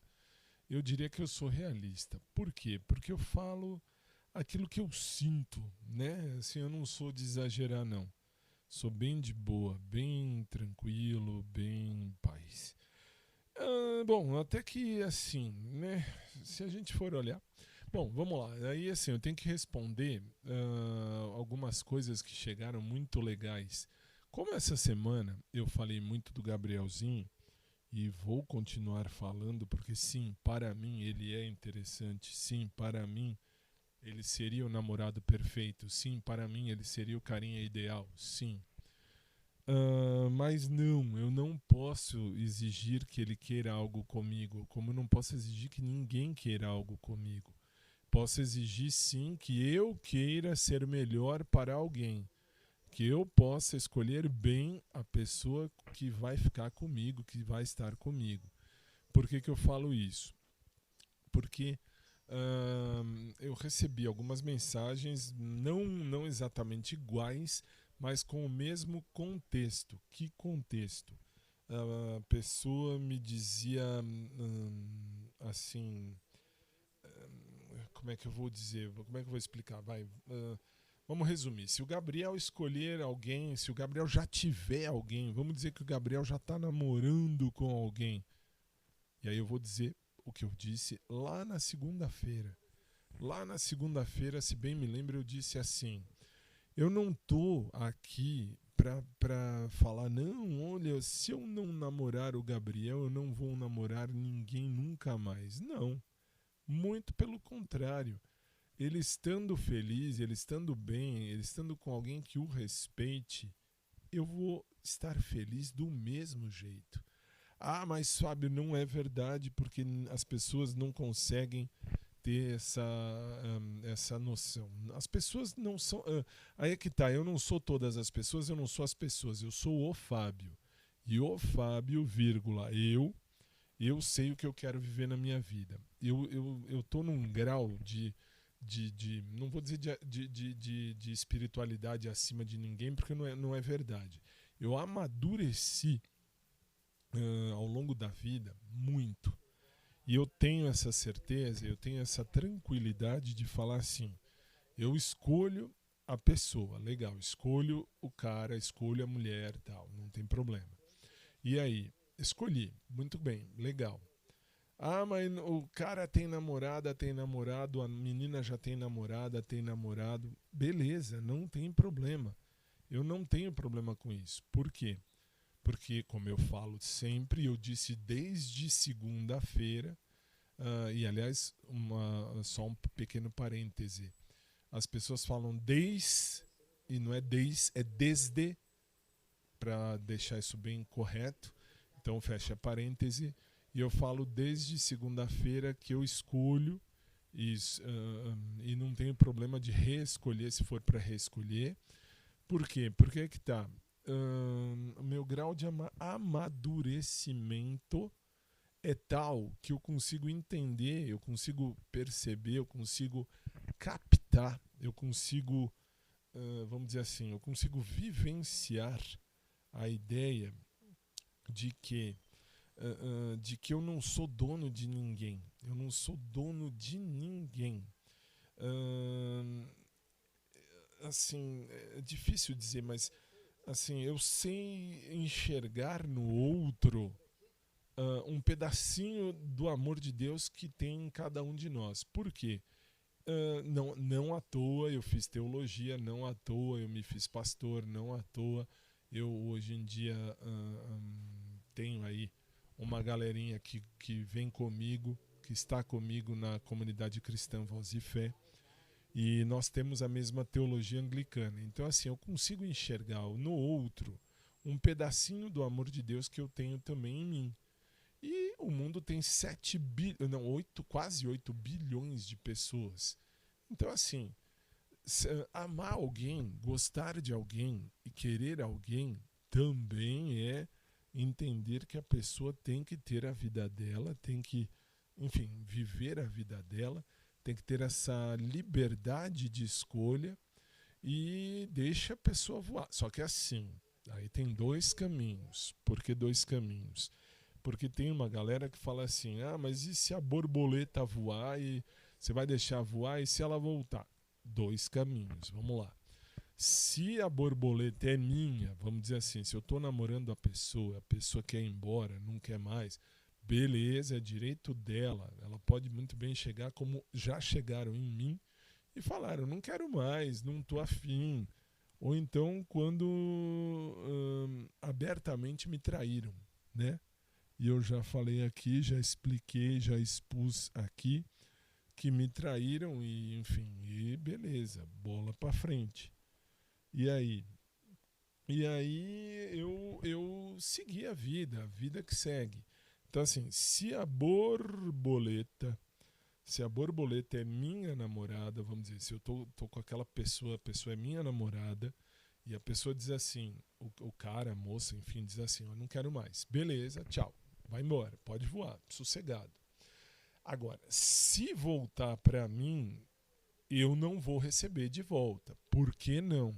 Eu diria que eu sou realista. Por quê? Porque eu falo aquilo que eu sinto, né? Assim, eu não sou de exagerar, não. Sou bem de boa, bem tranquilo, bem em paz. Bom, até que assim, né? Se a gente for olhar. Bom, vamos lá. Aí assim, eu tenho que responder algumas coisas que chegaram muito legais. Como essa semana eu falei muito do Gabrielzinho e vou continuar falando, porque sim, para mim ele é interessante. Sim, para mim ele seria o namorado perfeito. Sim, para mim ele seria o carinha ideal. Sim. Mas não, eu não posso exigir que ele queira algo comigo, como eu não posso exigir que ninguém queira algo comigo. Posso exigir sim que eu queira ser melhor para alguém, que eu possa escolher bem a pessoa que vai ficar comigo, que vai estar comigo. Por que que eu falo isso? Porque eu recebi algumas mensagens, não exatamente iguais, mas com o mesmo contexto. Que contexto? A pessoa me dizia assim, como é que eu vou dizer? Como é que eu vou explicar? Vamos resumir. Se o Gabriel escolher alguém, se o Gabriel já tiver alguém, vamos dizer que o Gabriel já está namorando com alguém. E aí eu vou dizer o que eu disse lá na segunda-feira. Lá na segunda-feira, se bem me lembro, eu disse assim: eu não tô aqui pra falar, não, olha, se eu não namorar o Gabriel, eu não vou namorar ninguém nunca mais. Não. Muito pelo contrário. Ele estando feliz, ele estando bem, ele estando com alguém que o respeite, eu vou estar feliz do mesmo jeito. Ah, mas Fábio, não é verdade, porque as pessoas não conseguem ter essa noção. As pessoas não são... aí é que tá, eu não sou todas as pessoas, eu não sou as pessoas, eu sou o Fábio. E o Fábio, vírgula, eu sei o que eu quero viver na minha vida. Eu tô num grau de não vou dizer de espiritualidade acima de ninguém, porque não é verdade. Eu amadureci ao longo da vida muito. E eu tenho essa certeza, eu tenho essa tranquilidade de falar assim: eu escolho a pessoa, legal, escolho o cara, escolho a mulher, tal, não tem problema. E aí, escolhi, muito bem, legal. Ah, mas o cara tem namorada, tem namorado, a menina já tem namorada, tem namorado. Beleza, não tem problema. Eu não tenho problema com isso. Por quê? Porque, como eu falo sempre, eu disse desde segunda-feira, e aliás, só um pequeno parêntese. As pessoas falam e não é desde, é desde. para deixar isso bem correto. Então fecha parêntese. E eu falo desde segunda-feira que eu escolho e não tenho problema de reescolher se for para reescolher. Por quê? Porque é que tá. O meu grau de amadurecimento é tal que eu consigo entender, eu consigo perceber, eu consigo captar, eu consigo, vamos dizer assim, eu consigo vivenciar a ideia de que eu não sou dono de ninguém. Eu não sou dono de ninguém. Assim, é difícil dizer, mas assim, eu sei enxergar no outro um pedacinho do amor de Deus que tem em cada um de nós. Por quê? Não à toa eu fiz teologia, não à toa eu me fiz pastor, não à toa eu hoje em dia tenho aí uma galerinha que vem comigo, que está comigo na comunidade cristã Voz e Fé, e nós temos a mesma teologia anglicana. Então assim, eu consigo enxergar no outro um pedacinho do amor de Deus que eu tenho também em mim. E o mundo tem quase 8 bilhões de pessoas. Então assim, amar alguém, gostar de alguém e querer alguém também é entender que a pessoa tem que ter a vida dela, tem que, enfim, viver a vida dela, tem que ter essa liberdade de escolha e deixa a pessoa voar. Só que assim, aí tem 2 caminhos. Por que 2 caminhos? Porque tem uma galera que fala assim, mas e se a borboleta voar e você vai deixar voar e se ela voltar? 2 caminhos, vamos lá. Se a borboleta é minha, vamos dizer assim, se eu estou namorando a pessoa quer ir embora, não quer mais, beleza, é direito dela. Ela pode muito bem chegar como já chegaram em mim e falaram, não quero mais, não estou afim. Ou então quando abertamente me traíram, né? E eu já falei aqui, já expliquei, já expus aqui que me traíram e, enfim, e beleza, bola pra frente. E aí eu segui a vida que segue. Então assim, se a borboleta é minha namorada, vamos dizer, se eu tô com aquela pessoa, a pessoa é minha namorada, e a pessoa diz assim, o cara, a moça, enfim, diz assim, eu não quero mais. Beleza, tchau. Vai embora, pode voar, sossegado. Agora, se voltar para mim, eu não vou receber de volta. Por que não?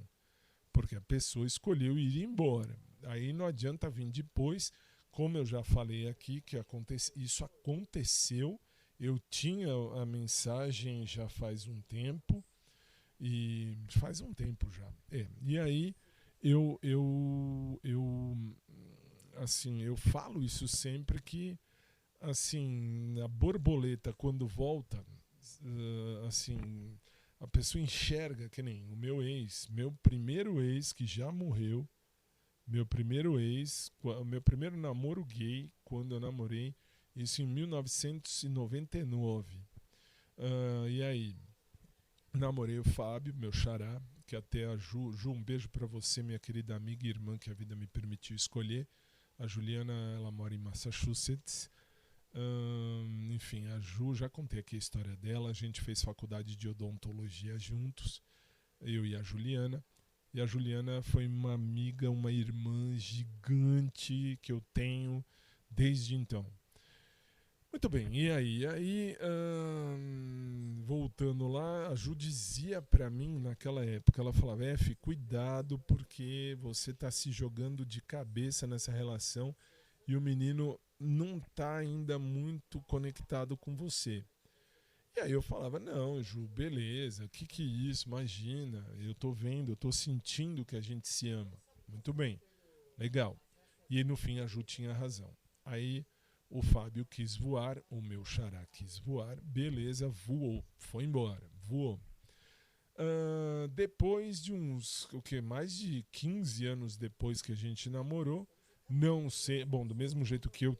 Porque a pessoa escolheu ir embora. Aí não adianta vir depois, como eu já falei aqui, que isso aconteceu. Eu tinha a mensagem já faz um tempo, e faz um tempo já. E aí assim, eu falo isso sempre que assim, a borboleta quando volta, assim, a pessoa enxerga que nem o meu primeiro ex que já morreu, meu primeiro namoro gay, quando eu namorei, isso em 1999. E aí, namorei o Fábio, meu xará, que até a Ju, um beijo pra você, minha querida amiga e irmã que a vida me permitiu escolher. A Juliana, ela mora em Massachusetts. Enfim, a Ju, já contei aqui a história dela. A gente fez faculdade de odontologia juntos, eu e a Juliana. E a Juliana foi uma amiga, uma irmã gigante que eu tenho desde então. Muito bem, e aí voltando lá, a Ju dizia pra mim naquela época, ela falava, cuidado porque você tá se jogando de cabeça nessa relação e o menino não tá ainda muito conectado com você. E aí eu falava, não, Ju, beleza, que é isso, imagina, eu tô vendo, eu tô sentindo que a gente se ama. Muito bem, legal. E aí, no fim a Ju tinha razão. Aí o Fábio quis voar, o meu xará quis voar, beleza, voou, foi embora, voou. Depois de mais de 15 anos depois que a gente namorou, não sei, bom, do mesmo jeito que eu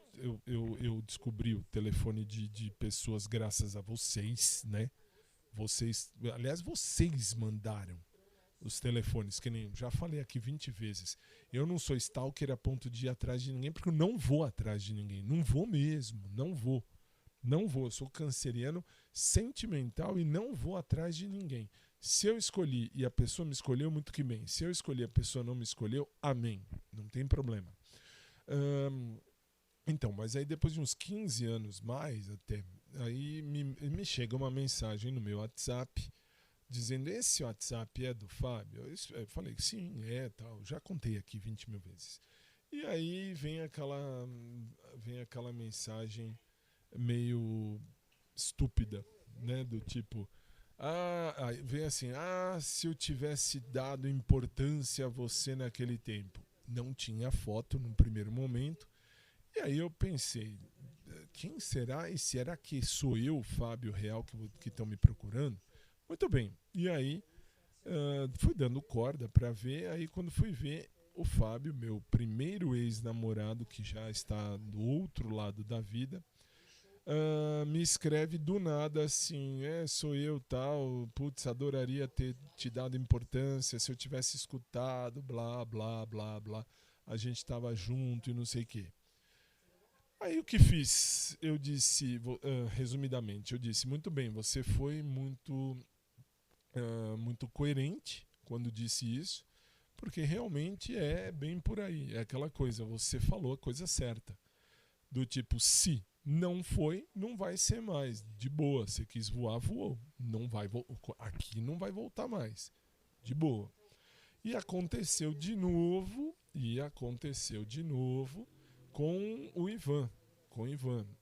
descobri o telefone de pessoas graças a vocês, né? Aliás, vocês mandaram. os telefones, que nem já falei aqui 20 vezes. Eu não sou stalker a ponto de ir atrás de ninguém, porque eu não vou atrás de ninguém. Não vou mesmo, não vou. Não vou, eu sou canceriano sentimental e não vou atrás de ninguém. Se eu escolhi e a pessoa me escolheu, muito que bem. Se eu escolhi e a pessoa não me escolheu, amém. Não tem problema. Então, mas aí depois de uns 15 anos mais até, aí me chega uma mensagem no meu WhatsApp dizendo: esse WhatsApp é do Fábio? Eu falei: sim, é, tal. Já contei aqui 20 mil vezes. E aí vem aquela mensagem meio estúpida, né? Do tipo, vem assim: se eu tivesse dado importância a você naquele tempo. Não tinha foto no primeiro momento. E aí eu pensei: quem será? E será que sou eu, Fábio Real, que estão me procurando? Muito bem. E aí fui dando corda para ver. Aí quando fui ver, o Fábio, meu primeiro ex-namorado, que já está do outro lado da vida, me escreve do nada assim: sou eu, tal, putz, adoraria ter te dado importância se eu tivesse escutado, blá, blá, blá, blá, a gente estava junto e não sei o quê. Aí o que fiz? Eu disse, resumidamente, eu disse: muito bem, você foi muito coerente quando disse isso, porque realmente é bem por aí, é aquela coisa, você falou a coisa certa, do tipo, se não foi, não vai ser mais, de boa, você quis voar, voou, não vai aqui não vai voltar mais, de boa. E aconteceu de novo com o Ivan,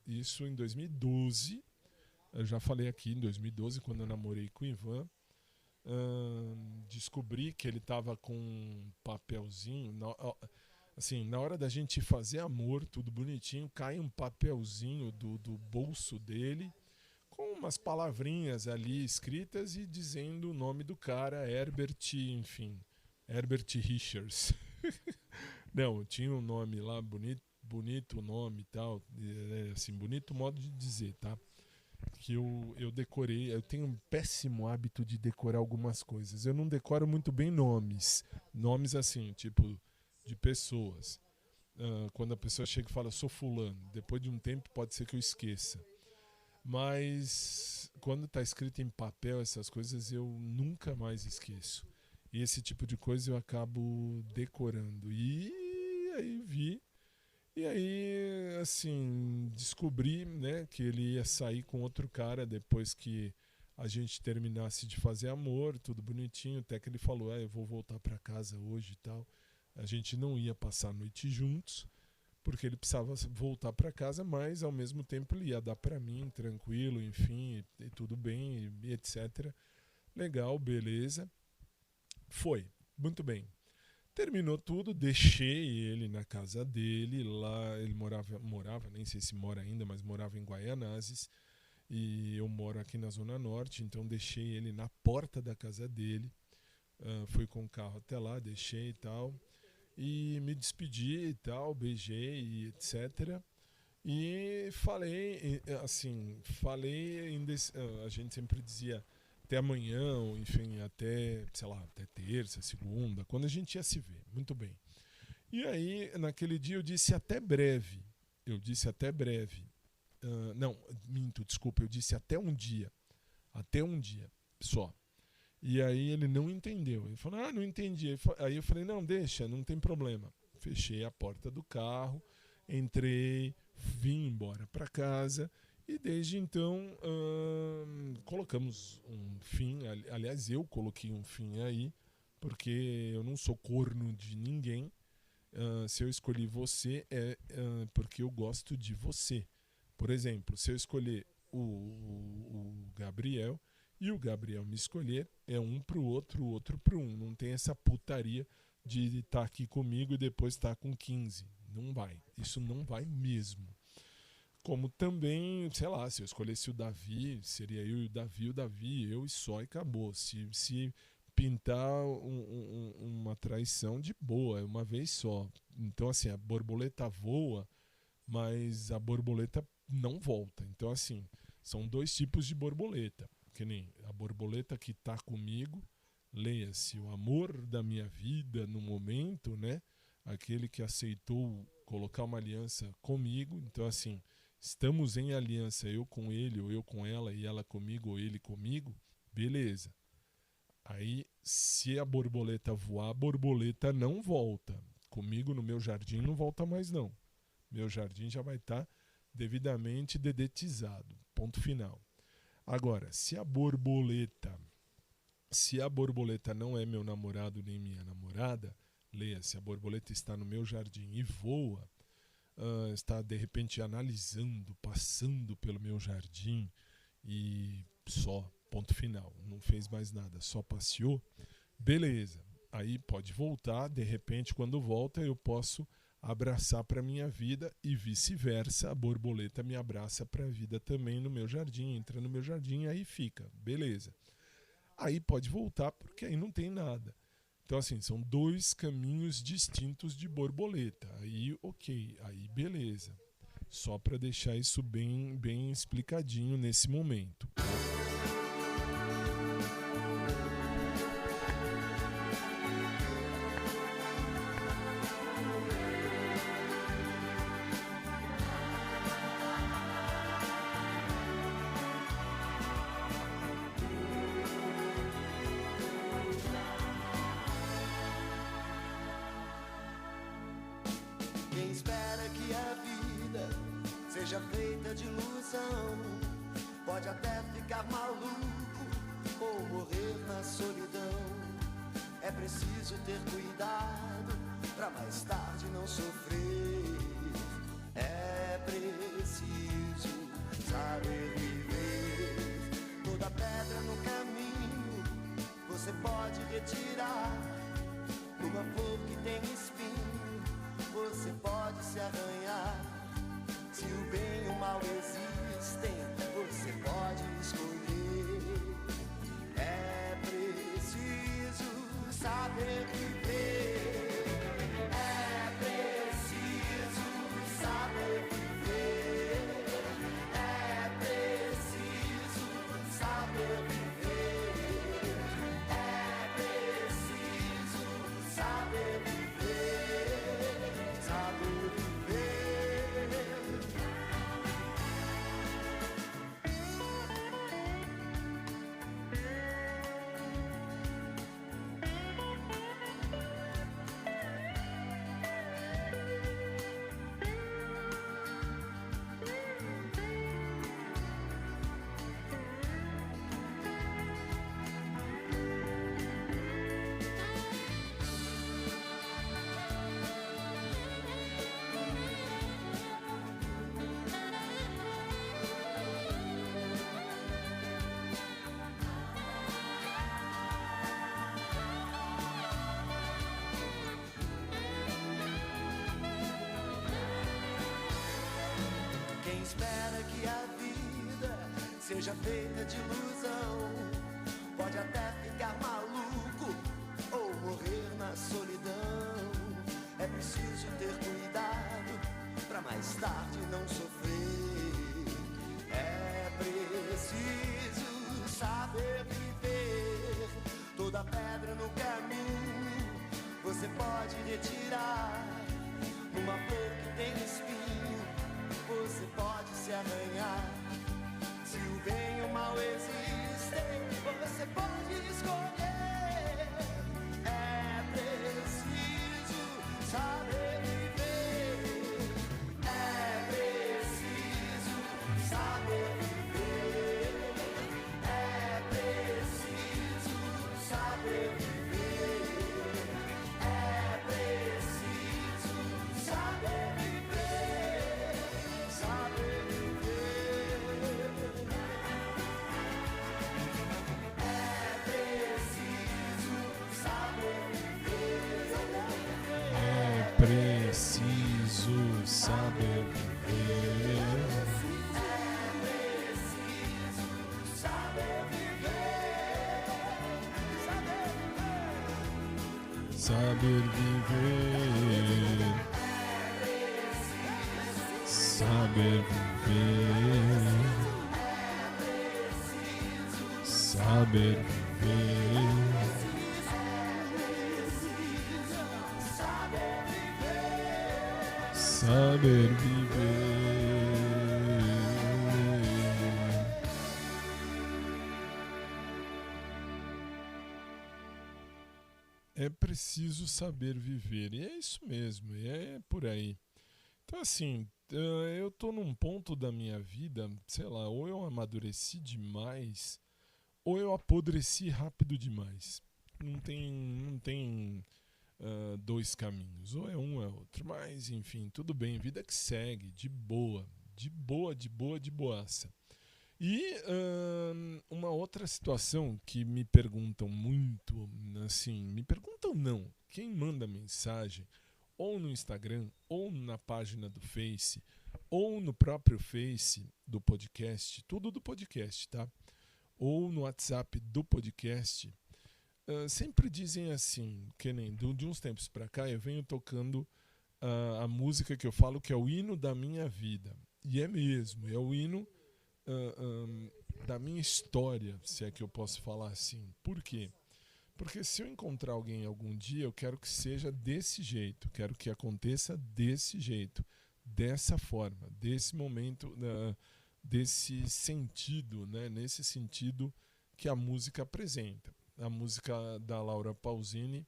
isso em 2012. Eu já falei aqui, em 2012, quando eu namorei com o Ivan, descobri que ele estava com um papelzinho, assim, na hora da gente fazer amor, tudo bonitinho, cai um papelzinho do bolso dele, com umas palavrinhas ali escritas e dizendo o nome do cara, Herbert, enfim, Herbert Richards. Não, tinha um nome lá, bonito nome e tal, assim, bonito modo de dizer, tá? Que eu decorei. Eu tenho um péssimo hábito de decorar algumas coisas. Eu não decoro muito bem nomes assim, tipo, de pessoas. Quando a pessoa chega e fala: sou fulano, depois de um tempo pode ser que eu esqueça. Mas quando está escrito em papel essas coisas, eu nunca mais esqueço. E esse tipo de coisa eu acabo decorando. E aí, assim, descobri, né, que ele ia sair com outro cara depois que a gente terminasse de fazer amor, tudo bonitinho. Até que ele falou: eu vou voltar para casa hoje e tal. A gente não ia passar a noite juntos, porque ele precisava voltar para casa, mas ao mesmo tempo ele ia dar para mim, tranquilo, enfim, e tudo bem, e etc. Legal, beleza. Foi, muito bem. Terminou tudo, deixei ele na casa dele, lá ele morava, nem sei se mora ainda, mas morava em Guaianazes, e eu moro aqui na Zona Norte, então deixei ele na porta da casa dele, fui com o carro até lá, deixei e tal, e me despedi e tal, beijei e etc. E falei, assim, a gente sempre dizia até amanhã, ou enfim, até, sei lá, até terça, segunda, quando a gente ia se ver. Muito bem. E aí, naquele dia, eu disse até breve. Não, minto, desculpa, eu disse até um dia. Até um dia só. E aí ele não entendeu. Ele falou: não entendi. Aí eu falei: não, deixa, não tem problema. Fechei a porta do carro, entrei, vim embora para casa. E desde então colocamos um fim, aliás, eu coloquei um fim aí, porque eu não sou corno de ninguém. Se eu escolhi você, porque eu gosto de você. Por exemplo, se eu escolher o Gabriel e o Gabriel me escolher, é um pro outro, o outro pro um. Não tem essa putaria de estar aqui comigo e depois estar com 15. Não vai. Isso não vai mesmo. Como também, sei lá, se eu escolhesse o Davi, seria eu e o Davi, eu e só, e acabou. Se pintar uma traição, de boa, é uma vez só. Então, assim, a borboleta voa, mas a borboleta não volta. Então, assim, são dois tipos de borboleta. Que nem a borboleta que tá comigo, Leia-se o amor da minha vida no momento, né? Aquele que aceitou colocar uma aliança comigo. Então, assim, estamos em aliança, eu com ele, ou eu com ela, e ela comigo, ou ele comigo, beleza. Aí, se a borboleta voar, a borboleta não volta. Comigo no meu jardim não volta mais, não. Meu jardim já vai estar devidamente dedetizado. Ponto final. Agora, se a borboleta não é meu namorado nem minha namorada, leia-se, a borboleta está no meu jardim e voa, está de repente analisando, passando pelo meu jardim e só, ponto final, não fez mais nada, só passeou, beleza. Aí pode voltar, de repente quando volta eu posso abraçar para minha vida e vice-versa, a borboleta me abraça para a vida também no meu jardim, entra no meu jardim, aí fica, beleza. Aí pode voltar porque aí não tem nada. Então, assim, são dois caminhos distintos de borboleta. Aí, ok, aí beleza. Só para deixar isso bem explicadinho nesse momento. Quem espera que a vida seja feita de ilusão pode até ficar maluco ou morrer na solidão. É preciso ter cuidado pra mais tarde não sofrer. É preciso saber viver. Toda pedra no caminho você pode retirar. Uma flor que tem espinho você pode se arranhar. Se o bem e o mal existem, você pode escolher. É preciso saber viver. É preciso saber viver. É preciso saber viver. É preciso saber viver. Quem espera que a vida seja feita de ilusão pode até ficar maluco ou morrer na solidão. É preciso ter cuidado pra mais tarde não sofrer. É preciso saber viver. Toda pedra no caminho você pode retirar. Uma flor que tem espinho você pode se arranhar. Se o bem e o mal existem, você pode escolher. É preciso saber viver. É preciso saber viver. É preciso saber viver. É preciso saber viver. Saber viver. É preciso saber viver. É preciso saber viver. Saber viver. Saber viver. Saber viver. saber viver. É preciso saber viver. E é isso mesmo, e é por aí. Então, assim, eu tô num ponto da minha vida, sei lá, ou eu amadureci demais, ou eu apodreci rápido demais. Não tem dois caminhos, ou é um ou é outro. Mas, enfim, tudo bem, vida que segue, de boa, de boaça. E uma outra situação que me perguntam muito, assim, me perguntam não, quem manda mensagem, ou no Instagram, ou na página do Face, ou no próprio Face do podcast, tudo do podcast, tá? Ou no WhatsApp do podcast, sempre dizem assim, que nem de uns tempos pra cá eu venho tocando a música que eu falo que é o hino da minha vida. E é mesmo, é o hino da minha história, se é que eu posso falar assim. Por quê? Porque se eu encontrar alguém algum dia, eu quero que seja desse jeito, quero que aconteça desse jeito, dessa forma, desse momento, desse sentido, né? Nesse sentido que a música apresenta. A música da Laura Pausini,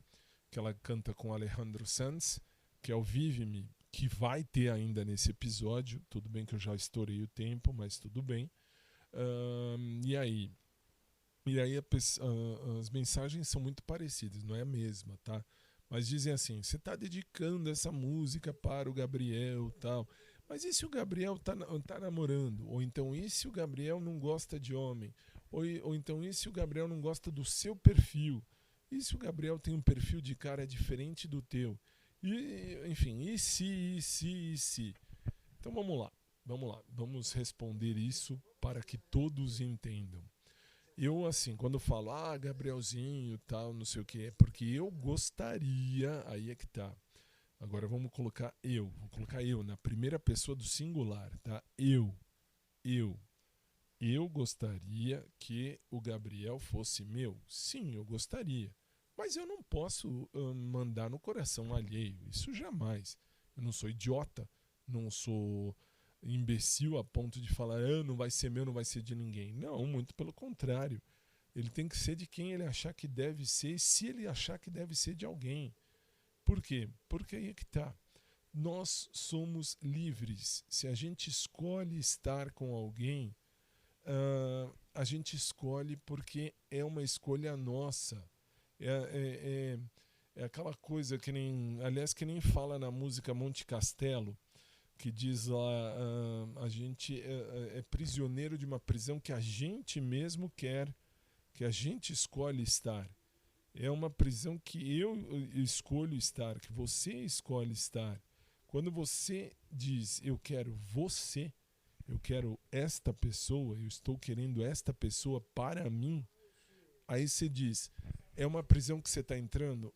que ela canta com Alejandro Sanz, que é o Vive-me, que vai ter ainda nesse episódio. Tudo bem que eu já estourei o tempo, mas tudo bem. E aí as mensagens são muito parecidas, não é a mesma, tá? Mas dizem assim, você está dedicando essa música para o Gabriel tal. Mas e se o Gabriel tá namorando? Ou então, e se o Gabriel não gosta de homem? Ou então, e se o Gabriel não gosta do seu perfil? E se o Gabriel tem um perfil de cara diferente do teu? E, enfim, e se? Então vamos lá, vamos responder isso para que todos entendam. Eu, assim, quando eu falo, Gabrielzinho, tal, não sei o que, é porque eu gostaria, aí é que tá. Agora vou colocar eu na primeira pessoa do singular, tá? Eu gostaria que o Gabriel fosse meu. Sim, eu gostaria. Mas eu não posso mandar no coração alheio. Isso jamais. Eu não sou idiota. Não sou imbecil a ponto de falar não vai ser meu, não vai ser de ninguém. Não, muito pelo contrário. Ele tem que ser de quem ele achar que deve ser, se ele achar que deve ser de alguém. Por quê? Porque aí é que tá. Nós somos livres. Se a gente escolhe estar com alguém, a gente escolhe porque é uma escolha nossa. É aquela coisa que nem fala na música Monte Castelo, que diz lá, a gente é prisioneiro de uma prisão que a gente mesmo quer, que a gente escolhe estar. É uma prisão que eu escolho estar, que você escolhe estar. Quando você diz, eu quero você, eu quero esta pessoa, eu estou querendo esta pessoa para mim, aí você diz, é uma prisão que você está entrando?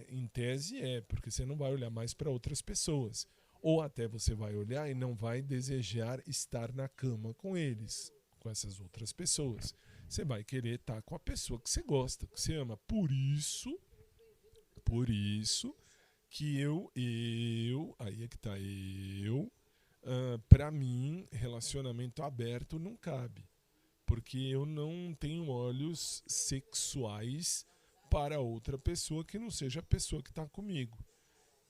Em tese porque você não vai olhar mais para outras pessoas. Ou até você vai olhar e não vai desejar estar na cama com eles, com essas outras pessoas. Você vai querer estar com a pessoa que você gosta, que você ama. Por isso que aí é que tá pra mim, relacionamento aberto não cabe. Porque eu não tenho olhos sexuais para outra pessoa que não seja a pessoa que está comigo.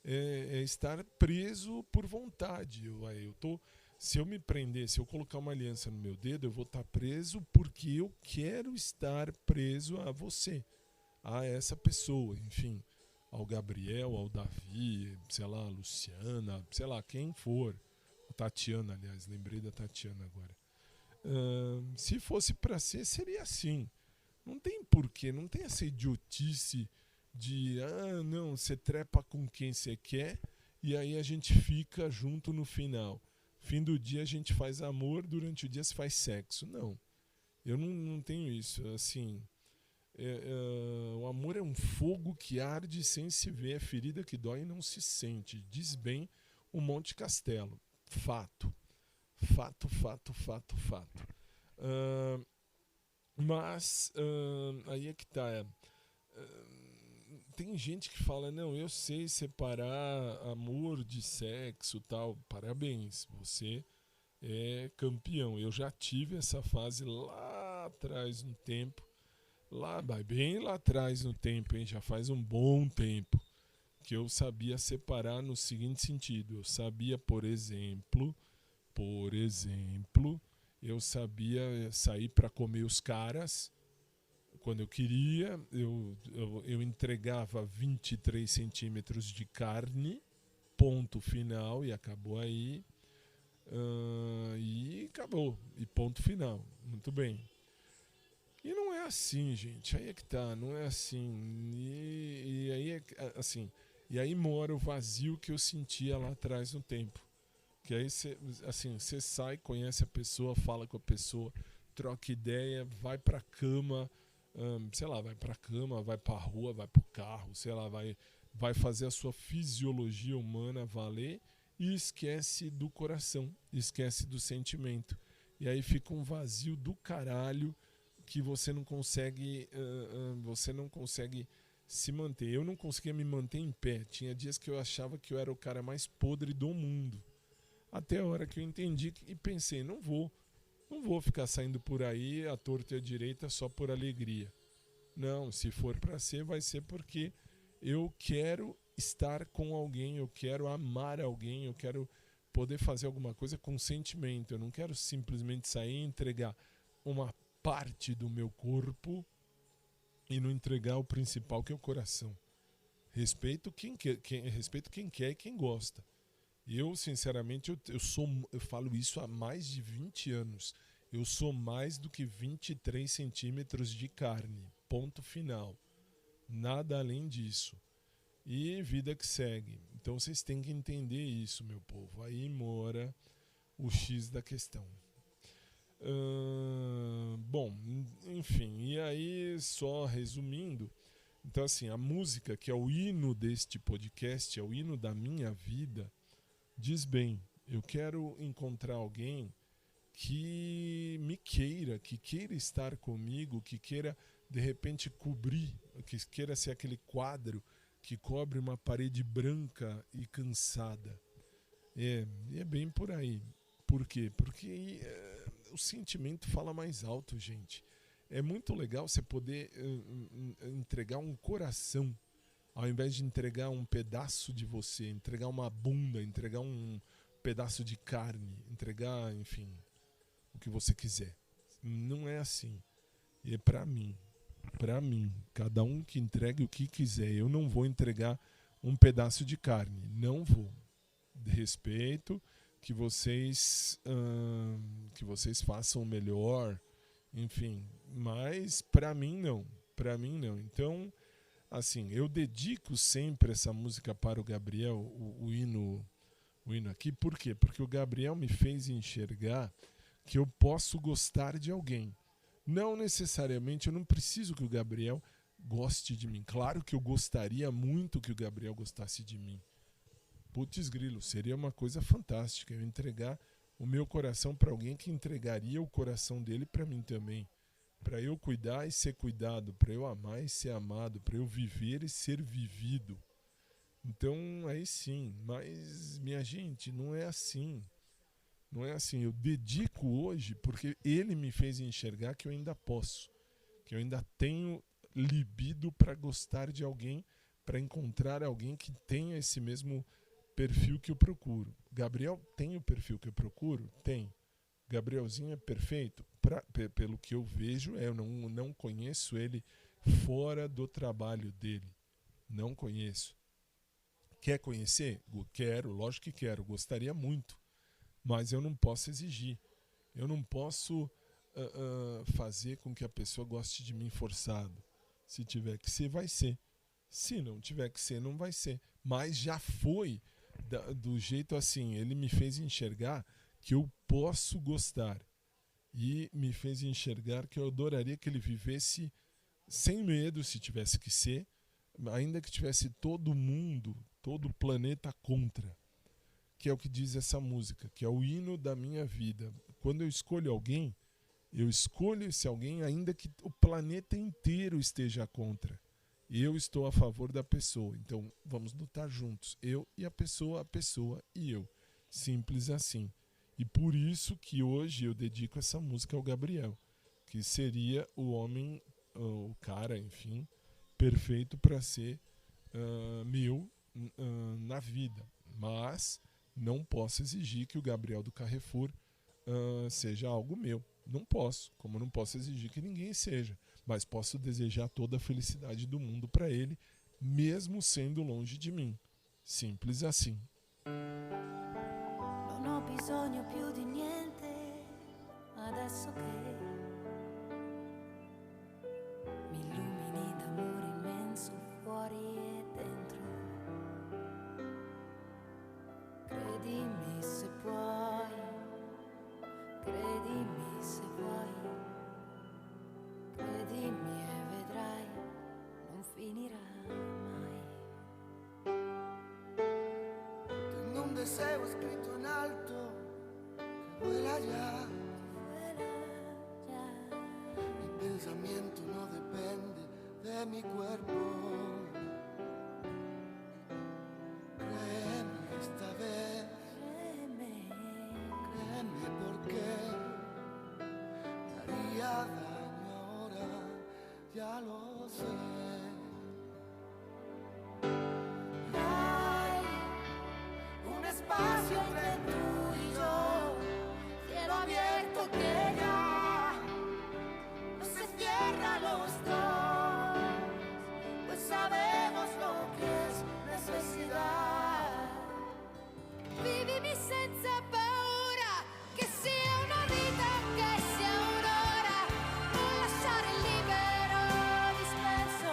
É estar preso por vontade. Se eu me prender, se eu colocar uma aliança no meu dedo, eu vou estar preso porque eu quero estar preso a você, a essa pessoa, enfim, ao Gabriel, ao Davi, sei lá, a Luciana, sei lá, quem for. A Tatiana, aliás, lembrei da Tatiana agora. Se fosse para ser, seria assim. Não tem porquê, não tem essa idiotice de, não, você trepa com quem você quer e aí a gente fica junto no final. Fim do dia a gente faz amor, durante o dia se faz sexo. Não, eu não tenho isso. Assim, o amor é um fogo que arde sem se ver, é ferida que dói e não se sente. Diz bem o Monte Castelo. Fato. Mas aí é que tá. tem gente que fala, não, eu sei separar amor de sexo, tal. Parabéns, você é campeão. Eu já tive essa fase lá atrás no tempo, bem lá atrás no tempo, hein? Já faz um bom tempo que eu sabia separar no seguinte sentido. Eu sabia, por exemplo, eu sabia sair para comer os caras quando eu queria. Eu entregava 23 centímetros de carne, ponto final, e acabou aí. E acabou, e ponto final. Muito bem. E não é assim, gente. Aí é que tá, não é assim. E aí é assim. E aí mora o vazio que eu sentia lá atrás no tempo. Que aí você sai, conhece a pessoa, fala com a pessoa, troca ideia, vai pra cama, vai pra cama, vai pra rua, vai pro carro, sei lá, vai fazer a sua fisiologia humana valer e esquece do coração, esquece do sentimento. E aí fica um vazio do caralho que você não consegue se manter. Eu não conseguia me manter em pé. Tinha dias que eu achava que eu era o cara mais podre do mundo. Até a hora que eu entendi e pensei, não vou ficar saindo por aí à torta e à direita só por alegria. Não, se for para ser, vai ser porque eu quero estar com alguém, eu quero amar alguém, eu quero poder fazer alguma coisa com sentimento. Eu não quero simplesmente sair e entregar uma parte do meu corpo e não entregar o principal, que é o coração. Respeito quem quer e quem gosta. Eu, sinceramente, eu falo isso há mais de 20 anos. Eu sou mais do que 23 centímetros de carne. Ponto final. Nada além disso. E vida que segue. Então vocês têm que entender isso, meu povo. Aí mora o X da questão. Bom, enfim. E aí, só resumindo. Então, assim, a música, que é o hino deste podcast, é o hino da minha vida, diz bem, eu quero encontrar alguém que me queira, que queira estar comigo, que queira de repente cobrir, que queira ser aquele quadro que cobre uma parede branca e cansada. E é bem por aí. Por quê? Porque o sentimento fala mais alto, gente. É muito legal você poder entregar um coração, ao invés de entregar um pedaço de você, entregar uma bunda, entregar um pedaço de carne, entregar, enfim, o que você quiser. Não é assim. E é pra mim. Cada um que entregue o que quiser. Eu não vou entregar um pedaço de carne. Não vou. Respeito que vocês façam o melhor, enfim. Mas pra mim não. Então, assim, eu dedico sempre essa música para o Gabriel, o hino aqui. Por quê? Porque o Gabriel me fez enxergar que eu posso gostar de alguém. Não necessariamente, eu não preciso que o Gabriel goste de mim. Claro que eu gostaria muito que o Gabriel gostasse de mim. Putz grilo, seria uma coisa fantástica eu entregar o meu coração para alguém que entregaria o coração dele para mim também. Para eu cuidar e ser cuidado, para eu amar e ser amado, para eu viver e ser vivido. Então, aí sim, mas minha gente, não é assim. Não é assim, eu dedico hoje porque ele me fez enxergar que eu ainda posso, que eu ainda tenho libido para gostar de alguém, para encontrar alguém que tenha esse mesmo perfil que eu procuro. Gabriel tem o perfil que eu procuro? Tem. Gabrielzinho é perfeito? Pelo que eu vejo, eu não conheço ele fora do trabalho dele. Não conheço. Quer conhecer? Quero, lógico que quero, gostaria muito. Mas eu não posso exigir. Eu não posso fazer com que a pessoa goste de mim forçado. Se tiver que ser, vai ser. Se não tiver que ser, não vai ser. Mas já foi do jeito assim. Ele me fez enxergar que eu posso gostar. E me fez enxergar que eu adoraria que ele vivesse sem medo, se tivesse que ser. Ainda que tivesse todo mundo, todo o planeta contra. Que é o que diz essa música, que é o hino da minha vida. Quando eu escolho alguém, eu escolho esse alguém ainda que o planeta inteiro esteja contra. Eu estou a favor da pessoa, então vamos lutar juntos. Eu e a pessoa e eu. Simples assim. E por isso que hoje eu dedico essa música ao Gabriel, que seria o homem, o cara, enfim, perfeito para ser meu na vida. Mas não posso exigir que o Gabriel do Carrefour seja algo meu. Não posso, como não posso exigir que ninguém seja. Mas posso desejar toda a felicidade do mundo para ele, mesmo sendo longe de mim. Simples assim. Non ho bisogno più di niente adesso che mi illumini d'amore immenso fuori e dentro. Credimi se puoi, credimi se vuoi, credimi e vedrai, non finirà mai. Tengo un deseo escrito en alto que vuela ya. Mi pensamiento no depende de mi cuerpo. Créeme esta vez, créeme porque me haría daño ahora, ya lo sé. Hay un espacio entre tú y yo, cielo abierto que ya no se cierra a los dos, pues sabemos lo que es necesidad. Vivimi senza paura, che sia una vita, che sia un'ora, non lasciare libero disperso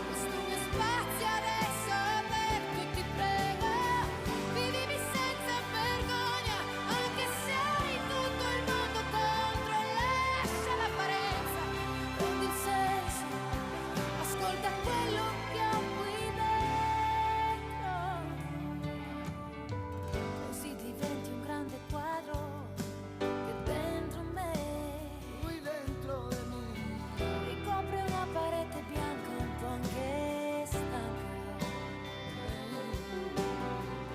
questo mio spazio adesso aperto, ti prego. Vivimi senza vergogna, anche se hai tutto il mondo contro, lascia l'apparenza, prendi il senso, ascolta quello che ho qui dentro. Così diventi un grande quadro che dentro me Muy dentro de mí, ricopre una parete bianca un po' anche stanca.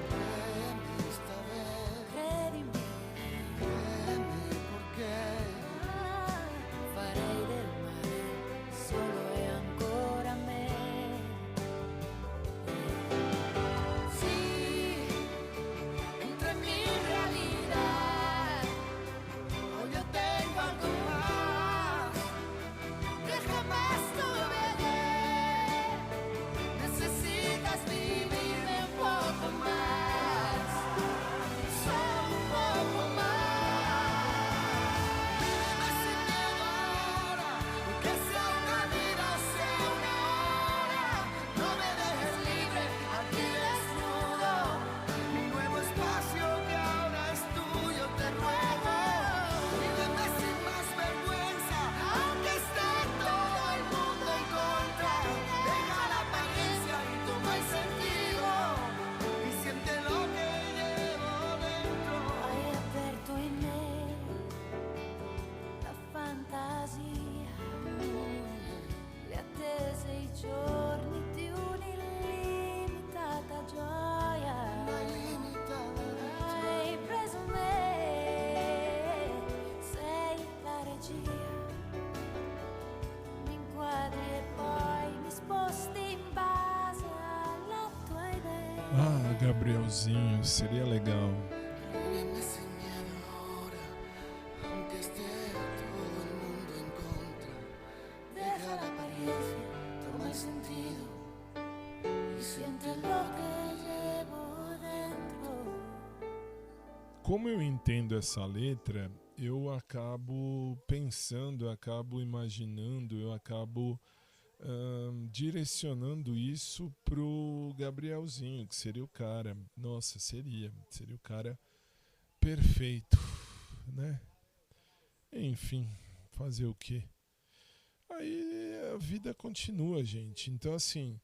créeme esta vez, Credimi, créeme porque farei del male solo e ancora me. Sí, entre mi realidad hoy yo tengo algo más que jamás tuve ayer. Necesitas vivirme un poco más, solo un poco más. víveme sin miedo ahora, que sea una vida o sea una hora. No me dejes libre aquí desnudo, mi nuevo espacio que ahora es tuyo, te ruego. Víveme sin más vergüenza, aunque esté todo el mundo en contra. Deja la apariencia y toma el sentido, y siente lo que llevo dentro. Hai aperto in me la fantasia, le attese, i giorni di un'illimitata gioia. Hai preso me, sei la regia, mi inquadri e poi mi sposti in base alla tua idea. Ah, Gabrielzinho, seria legal. Víveme sin miedo ahora, aunque esté todo el mundo en contra. Deja la apariencia, toma el sentido y siente lo que llevo dentro. Como eu entendo essa letra, eu acabo pensando, eu acabo imaginando, eu acabo direcionando isso pro Gabrielzinho, que seria o cara. Nossa, seria o cara perfeito, né? Enfim, fazer o quê? Aí a vida continua, gente. Então, assim,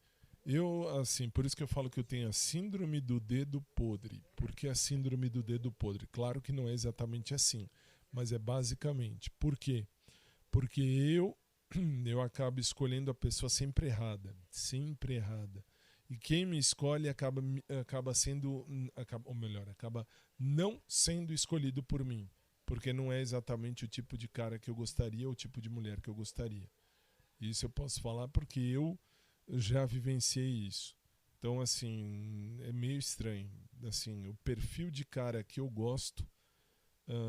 por isso que eu falo que eu tenho a síndrome do dedo podre. Por que a síndrome do dedo podre? Claro que não é exatamente assim, mas é basicamente. Por quê? Porque eu eu acabo escolhendo a pessoa sempre errada. Sempre errada. E quem me escolhe acaba não sendo escolhido por mim. Porque não é exatamente o tipo de cara que eu gostaria ou o tipo de mulher que eu gostaria. Isso eu posso falar porque eu já vivenciei isso. Então, assim, é meio estranho. Assim, o perfil de cara que eu gosto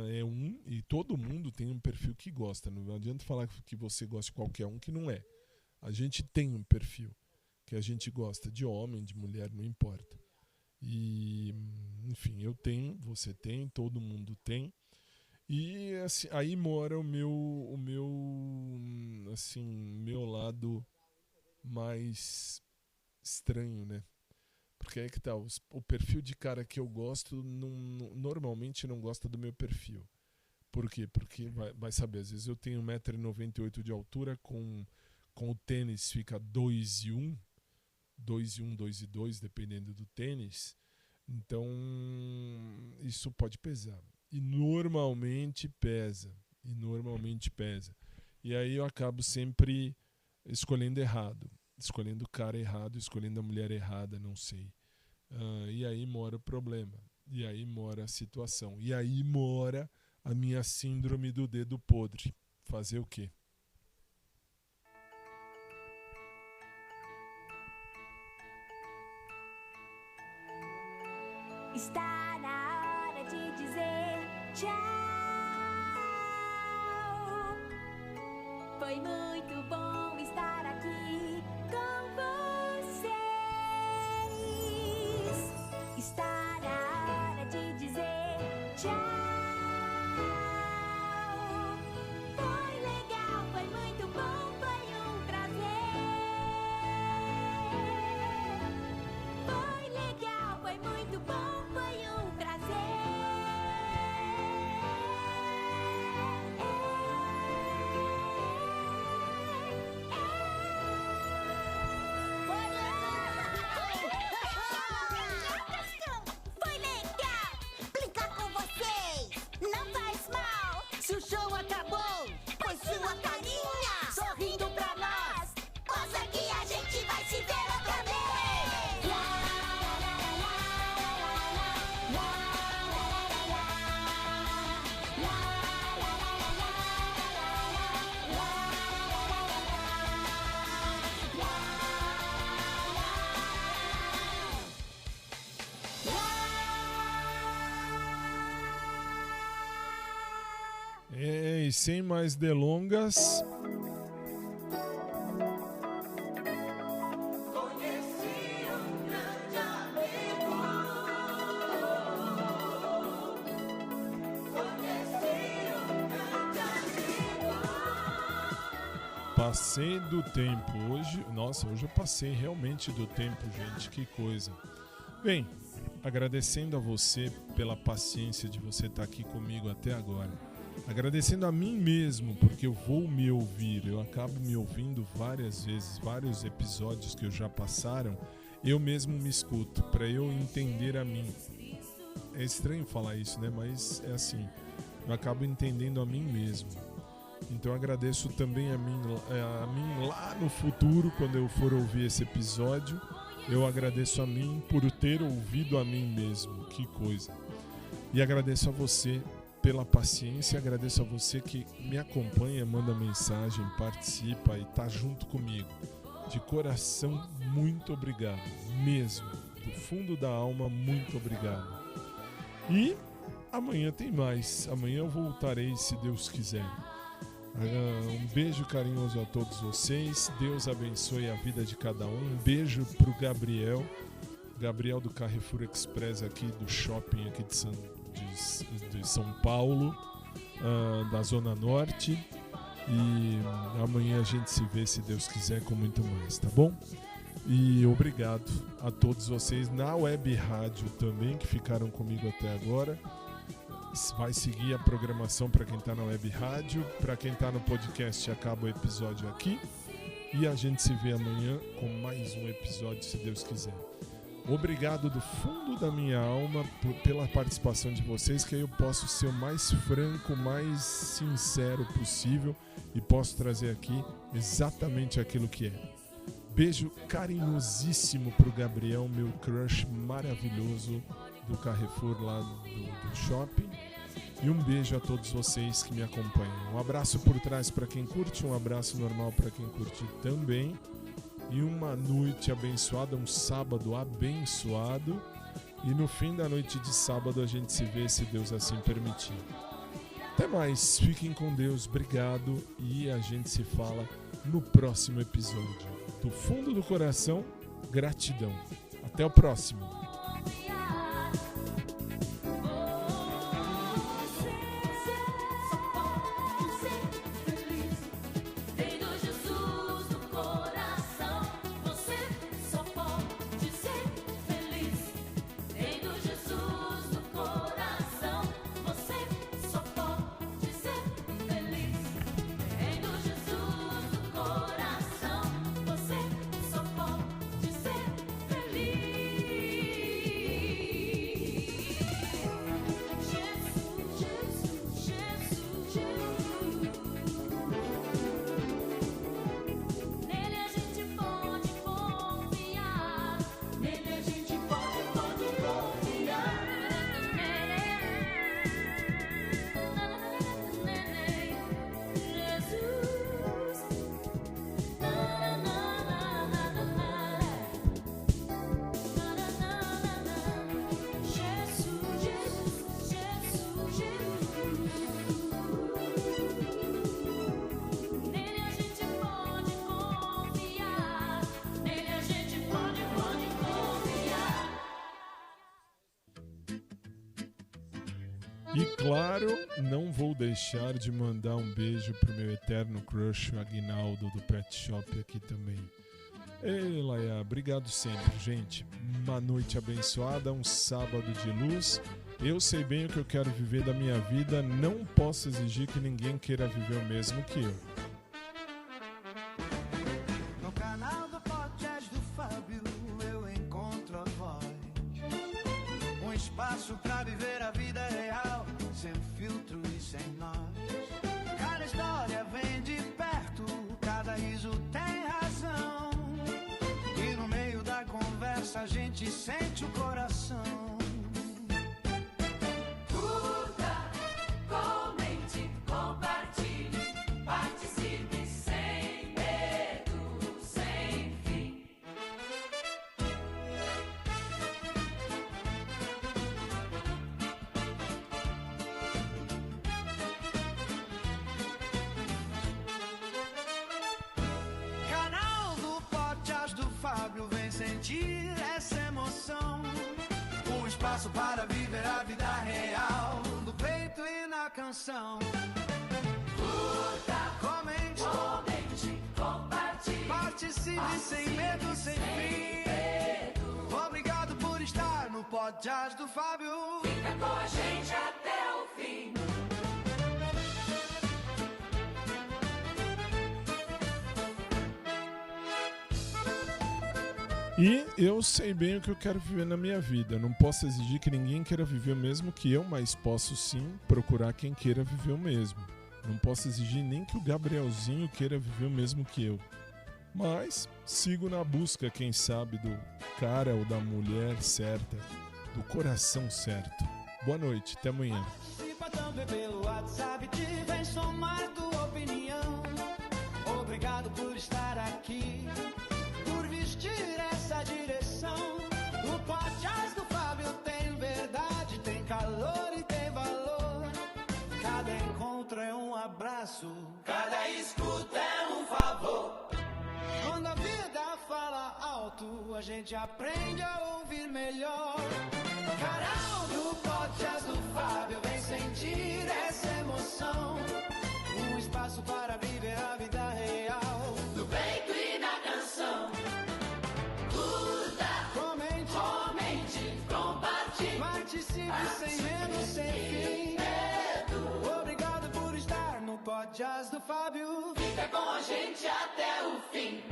é um, e todo mundo tem um perfil que gosta. Não adianta falar que você gosta de qualquer um, que não é. A gente tem um perfil que a gente gosta, de homem, de mulher, não importa. E, enfim, eu tenho, você tem, todo mundo tem. E assim, aí mora o meu lado mais estranho, né? Porque é que tá, o perfil de cara que eu gosto normalmente não gosta do meu perfil. Por quê? Porque vai saber, às vezes eu tenho 1,98 m de altura, com o tênis fica 2,1, 2,1, 2,2, dependendo do tênis. Então isso pode pesar. E normalmente pesa. E aí eu acabo sempre escolhendo errado. Escolhendo o cara errado, escolhendo a mulher errada, não sei. E aí mora o problema. E aí mora a situação. E aí mora a minha síndrome do dedo podre. Fazer o quê? Está na hora de dizer tchau. Foi muito bom estar aqui com vocês. Está na hora de dizer tchau. Foi legal, foi muito bom, foi um prazer. Foi legal, foi muito bom, foi um prazer. Foi legal brincar com vocês. Não faz mal se o show acabou. Pois sua carinha sorrindo pra nós mostra que a gente vai se ver outra vez. E sem mais delongas, passei do tempo hoje. Nossa, hoje eu passei realmente do tempo, gente. Que coisa. Bem, agradecendo a você pela paciência de você estar aqui comigo até agora. Agradecendo a mim mesmo, porque eu vou me ouvir. Eu acabo me ouvindo várias vezes, vários episódios que eu já passaram. Eu mesmo me escuto, para eu entender a mim. É estranho falar isso, né? Mas é assim. Eu acabo entendendo a mim mesmo. Então eu agradeço também a mim lá no futuro, quando eu for ouvir esse episódio. Eu agradeço a mim por ter ouvido a mim mesmo. Que coisa. E agradeço a você pela paciência, agradeço a você que me acompanha, manda mensagem, participa e tá junto comigo. De coração, muito obrigado. Mesmo. Do fundo da alma, muito obrigado. E amanhã tem mais. Amanhã eu voltarei, se Deus quiser. Um beijo carinhoso a todos vocês. Deus abençoe a vida de cada um. Um beijo pro Gabriel do Carrefour Express aqui do shopping aqui de São Paulo, da Zona Norte. E amanhã a gente se vê, se Deus quiser, com muito mais, tá bom? E obrigado a todos vocês na web rádio também, que ficaram comigo até agora. Vai seguir a programação para quem está na web rádio. Para quem está no podcast, acaba o episódio aqui. E a gente se vê amanhã com mais um episódio, se Deus quiser. Obrigado do fundo da minha alma pela participação de vocês, que aí eu posso ser o mais franco, mais sincero possível e posso trazer aqui exatamente aquilo que é. Beijo carinhosíssimo pro Gabriel, meu crush maravilhoso do Carrefour lá do shopping. E um beijo a todos vocês que me acompanham. Um abraço por trás para quem curte, um abraço normal para quem curte também. E uma noite abençoada, um sábado abençoado. E no fim da noite de sábado a gente se vê, se Deus assim permitir. Até mais, fiquem com Deus, obrigado. E a gente se fala no próximo episódio. Do fundo do coração, gratidão. Até o próximo. E claro, não vou deixar de mandar um beijo pro meu eterno crush, o Aguinaldo do Pet Shop aqui também. Ei, Laia, obrigado sempre, gente. Uma noite abençoada, um sábado de luz. Eu sei bem o que eu quero viver da minha vida, não posso exigir que ninguém queira viver o mesmo que eu. No canal do podcast do Fábio eu encontro a voz. Um espaço pra viver a vida real, sem filtro e sem nós. Cada história vem de perto, cada riso tem razão. E no meio da conversa a gente sente o coração. Curta, comente, compartilhe, participe sem medo, sem fim. Canal do podcast do Fábio, vem sentir essa emoção. Um espaço para viver a vida real, no peito e na canção. Curta, Comente, comente, compartilhe, participe sem medo, sem fim. Obrigado por estar no podcast do Fábio. fica com a gente até o fim. E eu sei bem o que eu quero viver na minha vida. Não posso exigir que ninguém queira viver o mesmo que eu, mas posso sim procurar quem queira viver o mesmo. Não posso exigir nem que o Gabrielzinho queira viver o mesmo que eu. Mas sigo na busca, quem sabe, do cara ou da mulher certa, do coração certo. Boa noite, até amanhã. Participa também pelo WhatsApp, te vem somar tua opinião. Obrigado por estar aqui, por vestir essa direção. O podcast do Fábio tem verdade, tem calor e tem valor. Cada encontro é um abraço, cada escuta é um favor. Quando a vida fala alto, a gente aprende a ouvir melhor. Canal do podcast do Fábio, vem sentir essa emoção. Um espaço para viver a vida real, No peito e na canção. Curta, comente, comente, compartilhe, participe sem medo, sem fim. Obrigado por estar no podcast do Fábio. fica com a gente até o fim.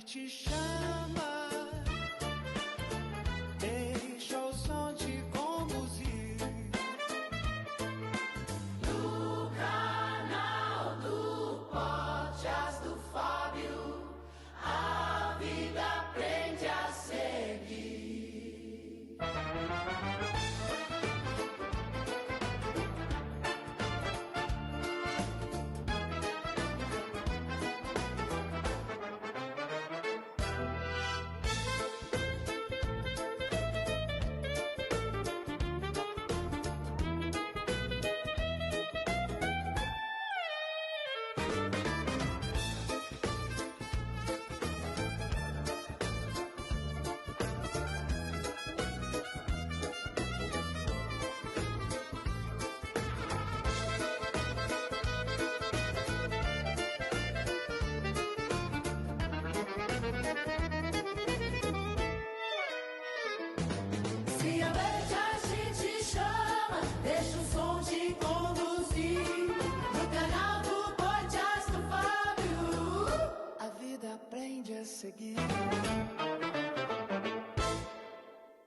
te chama, deixa o som te conduzir. No canal do podcast do Fábio, a vida aprende a seguir.